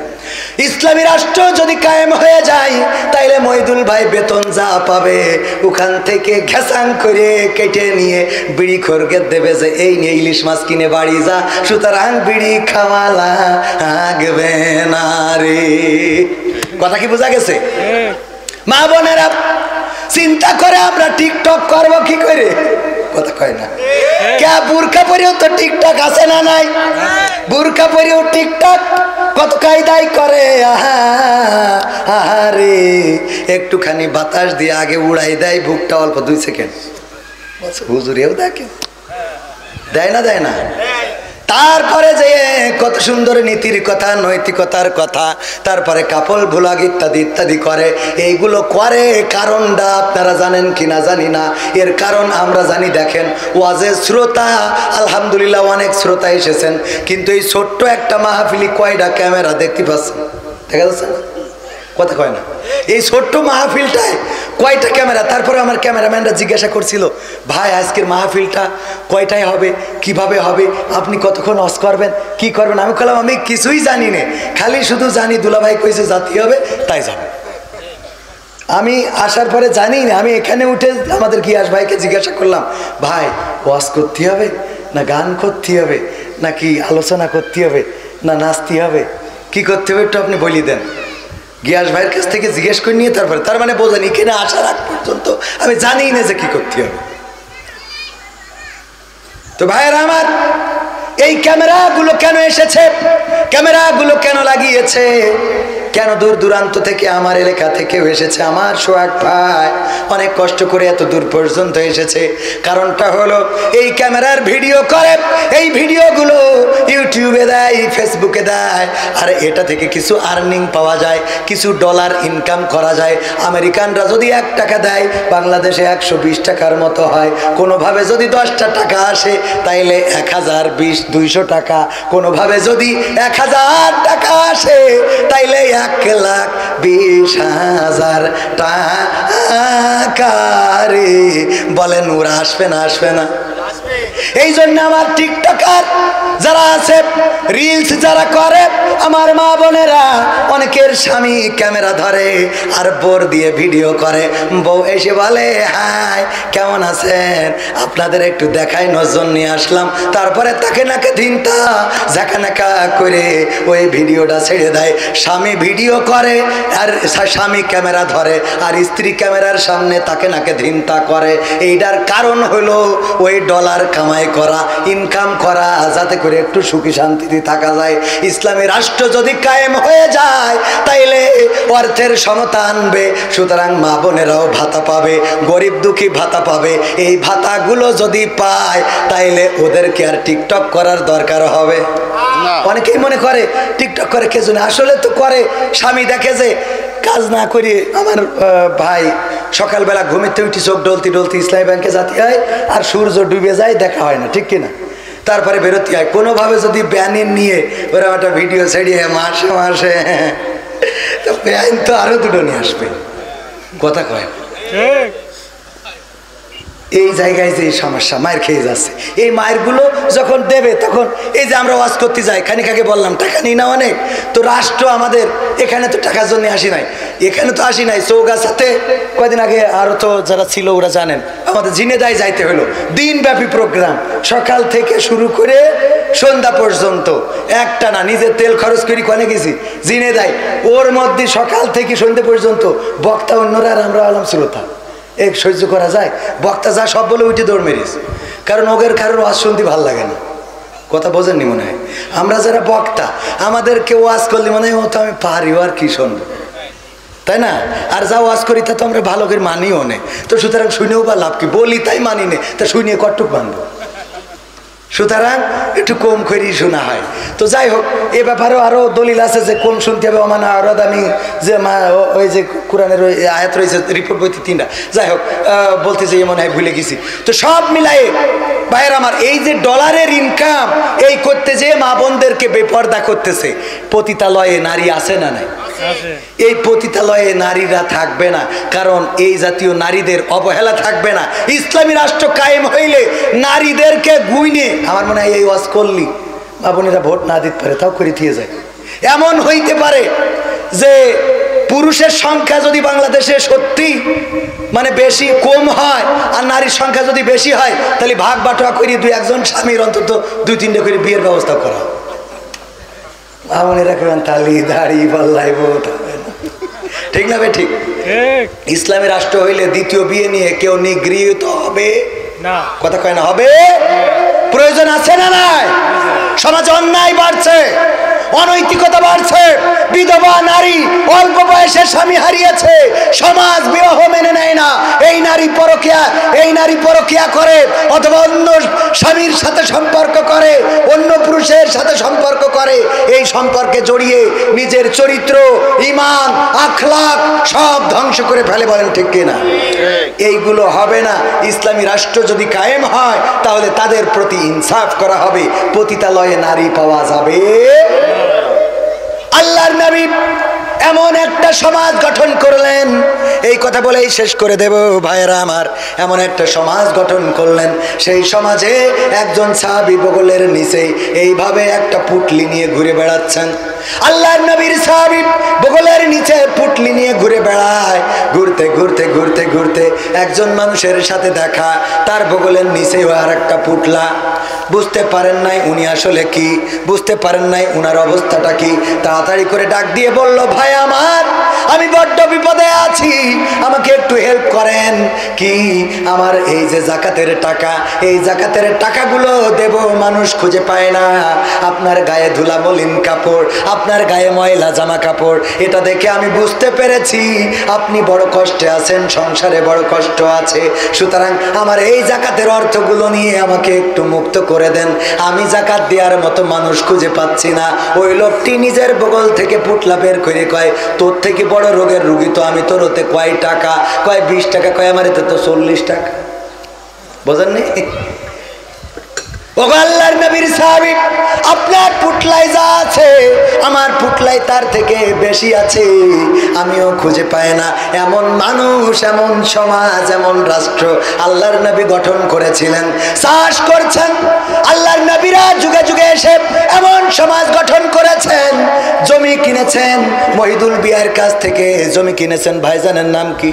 A: ইসলামী রাষ্ট্র যদি কায়েম হয়ে যায় তাইলে মহিদুল ভাই বেতন যা পাবে ওখান থেকে ঘেসাং করে কেটে নিয়ে বিড়ি খোরকে দেবে যে এই নিয়ে ইলিশ মাছ কিনে বাড়ি যা, সুতরাং বিড়ি খাওয়া লাগবে না রে। কথা কি বোঝা গেছে? মা বোনেরা চিন্তা করে আমরা টিকটক করবো কি করে? কথা কয় না কে? বুরকা পরেও তো টিকটক আছে না নাই? বুরকা পরেও টিকটক কত কায়দাই করে। আহারে, একটুখানি বাতাস দিয়ে আগে উড়াই দেয় বুকটা অল্প 2 সেকেন্ড। হুজুরেও দেখে, দেয় না? দেয় না? তারপরে যে কত সুন্দর নীতির কথা, নৈতিকতার কথা, তারপরে কাপড় ভোলাগ ইত্যাদি ইত্যাদি করে। এইগুলো করে কারণটা আপনারা জানেন কিনা জানি না, এর কারণ আমরা জানি। দেখেন ওয়াজের শ্রোতা আলহামদুলিল্লাহ অনেক শ্রোতা এসেছেন, কিন্তু এই ছোট্ট একটা মাহফিলি কয়টা ক্যামেরা দেখতে পাচ্ছেন? দেখা যাচ্ছে না? কথা কয় না? এই ছোট্ট মাহফিলটায় কয়টা ক্যামেরা? তারপরে আমার ক্যামেরাম্যানরা জিজ্ঞাসা করছিল ভাই আজকের মাহফিলটা কয়টায় হবে, কিভাবে হবে, আপনি কতক্ষণ ওয়াজ করবেন, কি করবেন? আমি বললাম আমি কিছুই জানি না, খালি শুধু জানি দুলাভাই কইছে জাতি হবে তাই যাবে। আমি আসার পরে জানি না, আমি এখানে উঠে আমাদের গিয়াস ভাইকে জিজ্ঞাসা করলাম ভাই ওয়াজ করতে হবে না গান করতে হবে নাকি আলোচনা করতে হবে না নাচতে হবে, কি করতে হবে একটু আপনি বলি দেন। গিয়াস ভাইয়ের কাছ থেকে জিজ্ঞেস করে নিয়ে তারপরে, তার মানে বোঝেন এখানে আসার আগ পর্যন্ত আমি জানি না যে কি করতে হবে। তো ভাইয়েরা আমার, এই ক্যামেরাগুলো কেন এসেছে, ক্যামেরাগুলো কেন লাগিয়েছে, কেন দূর দূরান্ত থেকে আমার এলাকা থেকেও এসেছে, আমার সোহাগ ভাই অনেক কষ্ট করে এত দূর পর্যন্ত এসেছে। কারণটা হলো এই ক্যামেরার ভিডিও করে, এই ভিডিওগুলো ইউটিউবে দেয়, ফেসবুকে দেয়, আর এটা থেকে কিছু আর্নিং পাওয়া যায়, কিছু ডলার ইনকাম করা যায়। আমেরিকানরা যদি 1 টাকা দেয়, বাংলাদেশে 120 টাকার মতো হয়। কোনোভাবে যদি 10টা টাকা আসে তাইলে 1000, 20, 200 টাকা। কোনোভাবে যদি 1000 টাকা আসে তাইলে 1,20,000 টাকা রে। বলেন ওরা আসবে না? আসবে না? এই জন্য আমার টিকটকার যারা আছে, রিলস যারা করে, আমার মা বোনেরা অনেকের স্বামী ক্যামেরা ধরে আর বোর দিয়ে ভিডিও করে। বউ এসে বলে হাই কেমন আছেন, আপনাদের একটু দেখাই, নজর নিয়ে আসলাম। তারপরে তাকে নাকে ধিনতা ঝাঁকানাকা করে ওই ভিডিওটা ছেড়ে দেয়। স্বামী ভিডিও করে আর স্বামী ক্যামেরা ধরে, আর স্ত্রী ক্যামেরার সামনে তাকে নাকে ধিনতা করে। এইটার কারণ হলো ওই ডলার কামাই করা, ইনকাম করা, যাতে করে একটু সুখী শান্তিতে থাকা যায়। ইসলামী রাষ্ট্র যদি কায়েম হয়ে যায় তাইলে অর্থের সমতা আনবে, সুতরাং মা বোনেরাও ভাতা পাবে, গরিব দুঃখী ভাতা পাবে। এই ভাতাগুলো যদি পায় তাইলে ওদেরকে আর টিকটক করার দরকার হবে না। অনেকেই মনে করে টিকটক করে কে জন্য, আসলে তো করে স্বামী দেখে যে কাজ না করি। আমার ভাই সকালবেলা ঘুমিতে উঠি চোখ ডলতি ডলতি ইসলামী ব্যাংকে জাতি হয়, আর সূর্য ডুবে যায়, দেখা হয় না, ঠিক কিনা? তারপরে বেরোতে হয়। কোনোভাবে যদি ব্যানিন নিয়ে ওরা একটা ভিডিও ছেড়িয়ে মাসে মাসে তো বেআইন তো আরো দুটো নিয়ে আসবে, কথা কয়। এই জায়গায় যে সমস্যা, মায়ের খেয়ে যাচ্ছে। এই মায়েরগুলো যখন দেবে তখন এই যে আমরা ওয়াজ করতে যাই, খানিক আগে বললাম টাকা নিই না অনেক, তো রাষ্ট্র আমাদের এখানে তো টাকার জন্য আসি নাই, এখানে তো আসি নাই চৌগাছাতে কয়দিন আগে আরো তো যারা ছিল ওরা জানেন, আমাদের ঝিনেদায় যাইতে হলো, দিনব্যাপী প্রোগ্রাম, সকাল থেকে শুরু করে সন্ধ্যা পর্যন্ত একটা না, নিজের তেল খরচ করি কনে গেছি ঝিনেদায়, ওর মধ্যে সকাল থেকে সন্ধ্যা পর্যন্ত বক্তা অন্যরা আর আমরা আলাম শ্রোতা, এক সহ্য করা যায়? বক্তা যা সব বলে উঠে দৌড় মেরিস, কারণ ওদের কারোর ওয়াজ শুনতে ভালো লাগে না, কথা বোঝেননি মনে হয়। আমরা যারা বক্তা আমাদেরকে ওয়াজ করলে মনে হয় ও তো আমি পারি, আর কি শুনবো, তাই না? আর যা ওয়াজ করি তা তো আমরা ভালো করে মানিও নে, তো সুতরাং শুনেও বা লাভ কি, বলি তাই মানি নে, তা শুনিয়ে কটুক মানবো, সুতরাং একটু কম করেই শোনা হয়। তো যাই হোক, এ ব্যাপারেও আরো দলিল আছে যে কম শুনতে হবে, অমানা আরদ, আমি যে ওই যে কোরআনের ওই আয়াত রয়েছে রিপোর্ট বইতে 3টা, যাই হোক বলতে যে মনে হয় ভুলে গেছি। তো সব মিলাই ভাইয়ের আমার, এই যে ডলারের ইনকাম এই করতে যে মা বোনদেরকে বেপর্দা করতেছে, পতিতালয়ে নারী আছে না নাই? এই পতিতালয়ে নারীরা থাকবে না, কারণ এই জাতীয় নারীদের অবহেলা থাকবে না। ইসলামী রাষ্ট্র কায়েম হইলে নারীদেরকে গুইনে, আমার মনে হয় এই ওয়াজ করলি মা বোনেরা ভোট না দিতে পারে, তাও করে দিয়ে যায়। এমন হইতে পারে যে পুরুষের সংখ্যা যদি বাংলাদেশে সত্যি মানে বেশি কম হয় আর নারীর সংখ্যা যদি বেশি হয়, তাহলে ভাগ বাটোয়া করে 2-1 স্বামীর অন্তত 2-3টে করে বিয়ের ব্যবস্থা করা। মনে রাখবেন তালি দাড়ি পাল্লাই ভোট হবে না, ঠিক না? ঠিক। ইসলামী রাষ্ট্র হইলে দ্বিতীয় বিয়ে নিয়ে কেউ নিগৃহীত হবে না, কথা কয় না? হবে। প্রয়োজন আছে না নাই? সমাজে অন্যায় বাড়ছে, অনৈতিকতা বাড়ছে, বিধবা নারী অল্প বয়সে স্বামী হারিয়েছে, সমাজ বিবাহ মেনে নেয় না, এই নারী পরকিয়া করে অথবা অন্য স্বামীর সাথে সম্পর্ক করে, অন্য পুরুষের সাথে সম্পর্ক করে, এই সম্পর্কে জড়িয়ে নিজের চরিত্র, ঈমান, আখলাক সব ধ্বংস করে ফেলে, বলেন ঠিক কিনা? এইগুলো হবে না। ইসলামী রাষ্ট্র যদি কায়েম হয় তাহলে তাদের প্রতি ইনসাফ করা হবে, পতিতালয়ে নারী পাওয়া যাবে। আল্লাহর নবী এমন একটা সমাজ গঠন করলেন, এই কথা বলেই শেষ করে দেব ভাইয়েরা আমার, এমন একটা সমাজ গঠন করলেন, সেই সমাজে একজন সাহাবী বগলের নিচে এইভাবে একটা পুটলি নিয়ে ঘুরে বেড়াচ্ছেন। আল্লাহর নবীর সাহাবী বগলের নিচে পুটলি নিয়ে ঘুরে বেড়ায়, ঘুরতে ঘুরতে ঘুরতে ঘুরতে একজন মানুষের সাথে দেখা, তার বগলের নিচেও আর একটা পুটলা। বুঝতে পারেন নাই উনি আসলে কি, বুঝতে পারেন নাই উনার অবস্থাটা কি, তাড়াতাড়ি করে ডাক দিয়ে বলল, ভাই আমার, আমি বড্ড বিপদে আছি, আমাকে একটু হেল্প করেন। কি? আমার এই যে জাকাতের টাকা, এই জাকাতের টাকাগুলো দেব, মানুষ খুঁজে পায় না, আপনার গায়ে ধুলা মলিন কাপড়, আপনার গায়ে ময়লা জামা কাপড়, এটা দেখে আমি বুঝতে পেরেছি আপনি বড় কষ্টে আছেন, সংসারে বড় কষ্ট আছে, সুতরাং আমার এই জাকাতের অর্থগুলো নিয়ে আমাকে একটু মুক্ত করে দেন, আমি জাকাত দেওয়ার মতো মানুষ খুঁজে পাচ্ছি না। ওই লোকটি নিজের বগল থেকে পুটলা বের করে কয়, তোর থেকে বড় রোগের রুগী তো আমি, তোর হতে কয় টাকা? কয় 20 টাকা। কয় আমার এতে তো 40 টাকা। বোঝেননি? আল্লাহর নবীর সাহাবী, আপনার পুটলাই যা আছে আমার পুটলাই তার থেকে বেশি আছে, আমিও খুঁজে পাই না। এমন মানুষ, এমন সমাজ, এমন রাষ্ট্র আল্লাহর নবী গঠন করেছিলেন, চাষ করছেন। আল্লাহর নবীরা যুগে যুগে এসে এমন সমাজ গঠন করেছেন। জমি কিনেছেন মহিদুল বিয়ার কাছ থেকে, জমি কিনেছেন ভাইজানের নাম কি?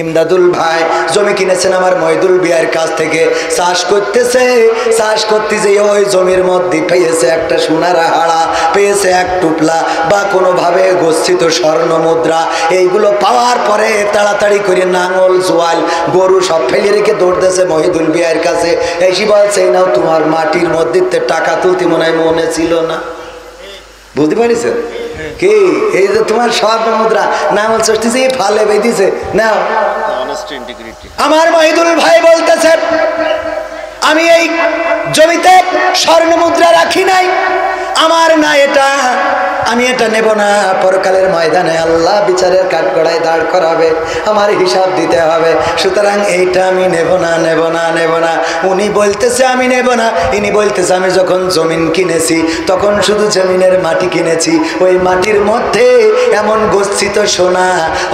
A: ইমদাদুল ভাই জমি কিনেছেন আমার মহিদুল বিয়ার কাছ থেকে। চাষ করতেছে, চাষ করতে যে ওই জমির মধ্যে পেয়েছে একটা সোনার হাড়া, পেয়েছে এক টুপলা বা কোনোভাবে গচ্ছিত স্বর্ণ মুদ্রা। এইগুলো পাওয়ার পরে তাড়াতাড়ি করে নাঙল, জোয়াল, গরু সব ফেলে রেখে দৌড়তেছে মহিদুল বিয়ার কাছে। এসে বলছে, নাও তোমার মাটির মধ্যে টাকা তুলতে মনে ছিল না। বুঝতে পারিছেন কি? এই যে তোমার স্বর্ণ মুদ্রা নাঙল চষ্টিছে, ফালে বেঁধেছে, নাও। আমার মহিদুল ভাই বলতেছে, আমি এই জমিতে স্বর্ণ মুদ্রা রাখি নাই, আমার না এটা, আমি এটা নেব না। পরকালের ময়দানে আল্লাহ বিচারের কাঠগড়ায় দাঁড় করাবে, আমার হিসাব দিতে হবে। সুতরাং এইটা আমি নেব না, নেব না, নেব না। উনি বলতেছে আমি নেব না, ইনি বলতেছে আমি যখন জমিন কিনেছি তখন শুধু জমিনের মাটি কিনেছি, ওই মাটির মধ্যে এমন গচ্ছিত সোনা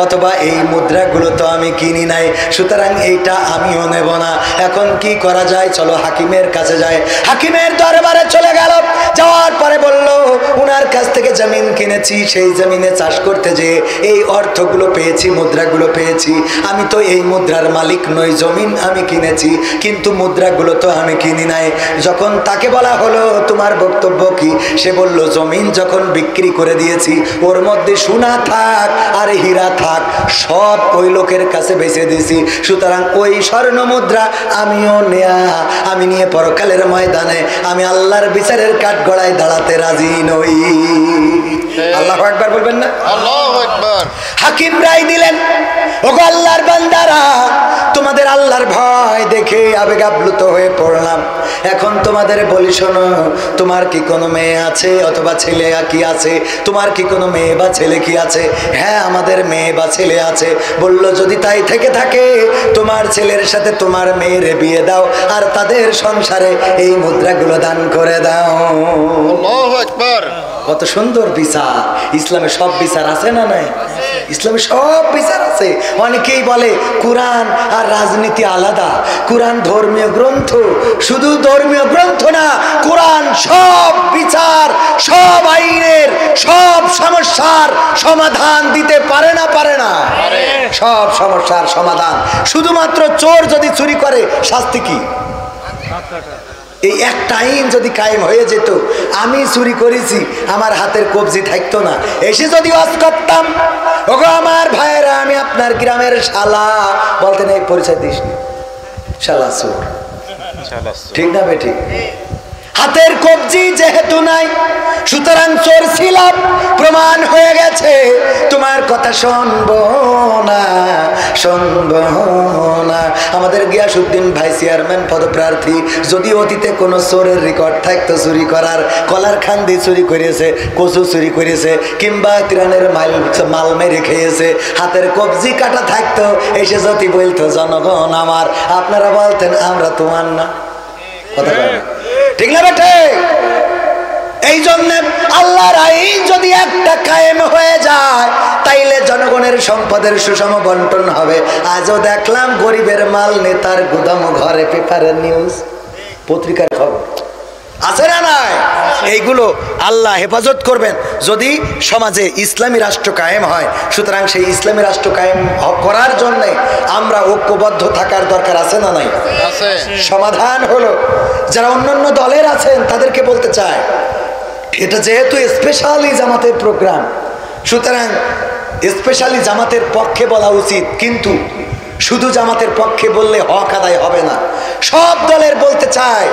A: অথবা এই মুদ্রাগুলো তো আমি কিনি নাই, সুতরাং এইটা আমিও নেব না। এখন কি করা যায়? চলো হাকিমের কাছে যায়। হাকিমের দরবারে চলে গেল। যাওয়ার পরে বলল উনার কাছ থেকে জমিন কিনেছি, সেই জমিনে চাষ করতে যে এই অর্থগুলো পেয়েছি, মুদ্রাগুলো পেয়েছি। আমি তো এই মুদ্রার মালিক নই, জমিন আমি কিনেছি কিন্তু মুদ্রাগুলো তো আমি কিনি নাই। যখন তাকে বলা হলো তোমার বক্তব্য কি, সে বলল জমিন যখন বিক্রি করে দিয়েছি ওর মধ্যে সোনা থাক আর হীরা থাক সব ওই লোকের কাছে বেচে দিয়েছি, সুতরাং ওই স্বর্ণ মুদ্রা আমিও নেয়া, আমি নিয়ে পরকালের ময়দানে আমি আল্লাহর বিচারের কাঠগড়ায় দাঁড়াতে রাজি নই। আল্লাহু আকবার বলবেন না?
B: আল্লাহু আকবার।
A: হাকিম রায় দিলেন, ওগো আল্লাহর বান্দারা, তোমাদের আল্লাহর ভয় দেখে আবেগ আপ্লুত হয়ে পড়লাম। এখন তোমাদের বলি শোনো, তোমার কি কোনো মেয়ে আছে অথবা ছেলে কি আছে? তোমার কি কোনো মেয়ে বা ছেলে কি আছে? হ্যাঁ আমাদের মেয়ে বা ছেলে আছে। বলল যদি তাই থেকে থাকে তোমার ছেলের সাথে তোমার মেয়ের বিয়ে দাও আর তাদের সংসারে এই মুদ্রাগুলো দান করে দাও।
B: আল্লাহু আকবার।
A: কত সুন্দর বিচার! ইসলামে সব বিচার আছে না নাই? ইসলামে সব বিচার আছে। অনেকেই বলে কোরআন আর রাজনীতি আলাদা। কোরআন ধর্মীয় গ্রন্থ, শুধু ধর্মীয় গ্রন্থ না, কোরআন সব বিচার, সব আইনের, সব সমস্যার সমাধান দিতে পারে না? পারে না? সব সমস্যার সমাধান। শুধুমাত্র চোর যদি চুরি করে শাস্তি কি? এই একটা আইন যদি কায়েম হয়ে যেত, আমি চুরি করেছি আমার হাতের কবজি থাকতো না, এসে যদি ওয়াজ করতাম ওগো আমার ভাইয়েরা আমি আপনার গ্রামের শালা, বলতেন এই পরিচয় দিস শালা চোর, ঠিক না বেঠিক? হাতের কবজি যেহেতু নাই সুতরাং চোর ছিলাম, প্রমাণ হয়ে গেছে। তোমার কথা শুনবো না, শুনবো না। আমাদের গিয়াসউদ্দিন ভাই চেয়ারম্যান পদপ্রার্থী, যদি অতীতে কোনো চোরের রেকর্ড থাকতো চুরি করার, কলার খান্দি চুরি করেছে, কচু চুরি করেছে, কিংবা ত্রাণের মাল মেরে খেয়েছে, হাতের কবজি কাটা থাকতো, এসে যদি বলতো জনগণ আমার, আপনারা বলতেন আমরা তোমার না। কথা বলেন ঠিক না বেটে? এই জন্য আল্লাহর আইন যদি একটা কায়েম হয়ে যায় তাইলে জনগণের সম্পদের সুষম বন্টন হবে। আজও দেখলাম গরিবের মাল নেতার গুদাম ঘরে, পেপারের নিউজ, পত্রিকার খবর আছে না নাই? এইগুলো আল্লাহ হেফাজত করবেন যদি সমাজে ইসলামী রাষ্ট্র কায়েম হয়। সুতরাং সেই ইসলামী রাষ্ট্র কায়েম করার জন্য আমরা ঐক্যবদ্ধ থাকার দরকার আছে না নাই? সমাধান হলো যারা অন্যান্য দলের আছেন তাদেরকে বলতে চায়, এটা যেহেতু স্পেশালি জামাতের প্রোগ্রাম, সুতরাং স্পেশালি জামাতের পক্ষে বলা উচিত, কিন্তু শুধু জামাতের পক্ষে বললে হক আদায় হবে না। সব দলের বলতে চায়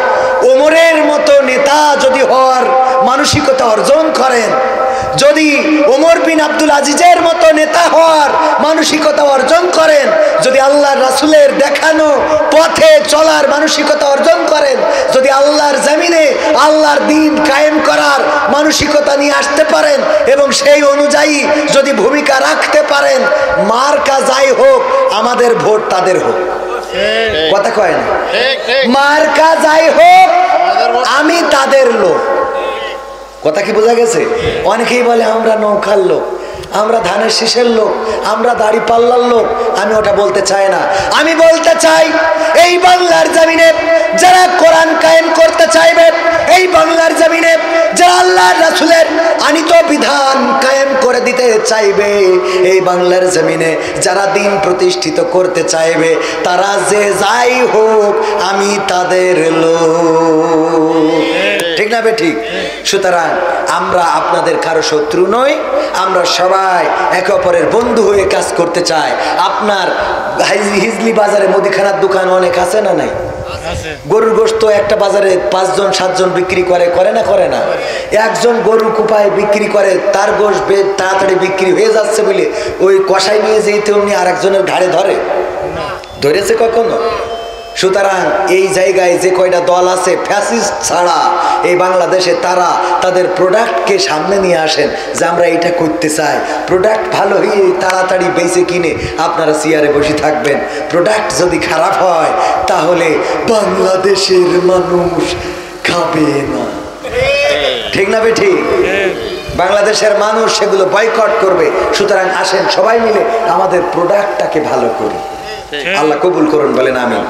A: ওমরের মতো নেতা যদি হওয়ার মানসিকতা অর্জন করেন, যদি ওমর বিন আব্দুল আজিজের মতো নেতা হওয়ার মানসিকতা অর্জন করেন, যদি আল্লাহর রাসূলের দেখানো পথে চলার মানসিকতা অর্জন করেন, যদি আল্লাহর জমিনে আল্লাহর দ্বীন কায়েম করার মানসিকতা নিয়ে আসতে পারেন এবং সেই অনুযায়ী যদি ভূমিকা রাখতে পারেন, মার্কা যাই হোক আমাদের ভোট তাদের হোক। কথা কয় না? মার্কা যাই হোক আমি তাদের লোক। কথা কি বোঝা গেছে? অনেকেই বলে আমরা নৌকার লোক, আমরা ধানের শীষের লোক, আমরা দাড়ি পাল্লার লোক। আমি ওটা বলতে চাই না। আমি বলতে চাই এই বাংলার জমিনে যারা কোরআন কায়েম করতে চাইবে, এই বাংলার জমিনে যারা আল্লাহর রাসূলের আনিত বিধান কায়েম করে দিতে চাইবে, এই বাংলার জমিনে যারা দ্বীন প্রতিষ্ঠিত করতে চাইবে, তারা যে যাই হোক আমি তাদের লোক। ঠিক না বে ঠিক? সুতরাং আমরা আপনাদের কারো শত্রু নই, আমরা সবাই একে অপরের বন্ধু হয়ে কাজ করতে চাই। আপনার হিজলি বাজারে মুদিখানার দোকান অনেক আছে না নাই? গরুর গোশত একটা বাজারে 5 জন 7 জন বিক্রি করে, করে না? করে না? একজন গরু কুপায় বিক্রি করে, তার গোশ তাড়াতাড়ি বিক্রি হয়ে যাচ্ছে বলে ওই কষাই নিয়ে যেতে অমনি আর একজনের ঘাড়ে ধরে? ধরেছে কখনো? সুতরাং এই জায়গায় যে কয়টা দল আছে ফ্যাসিস্ট ছাড়া এই বাংলাদেশে, তারা তাদের প্রোডাক্টকে সামনে নিয়ে আসেন যে আমরা এটা করতে চাই। প্রোডাক্ট ভালো হয়ে তাড়াতাড়ি বেঁচে কিনে আপনারা চেয়ারে বসে থাকবেন। প্রোডাক্ট যদি খারাপ হয় তাহলে বাংলাদেশের মানুষ খাবে না। ঠিক না বেঠিক? বাংলাদেশের মানুষ সেগুলো বয়কট করবে। সুতরাং আসেন সবাই মিলে আমাদের প্রোডাক্টটাকে ভালো করি। আল্লাহ কবুল করুন, বলেন আমিন।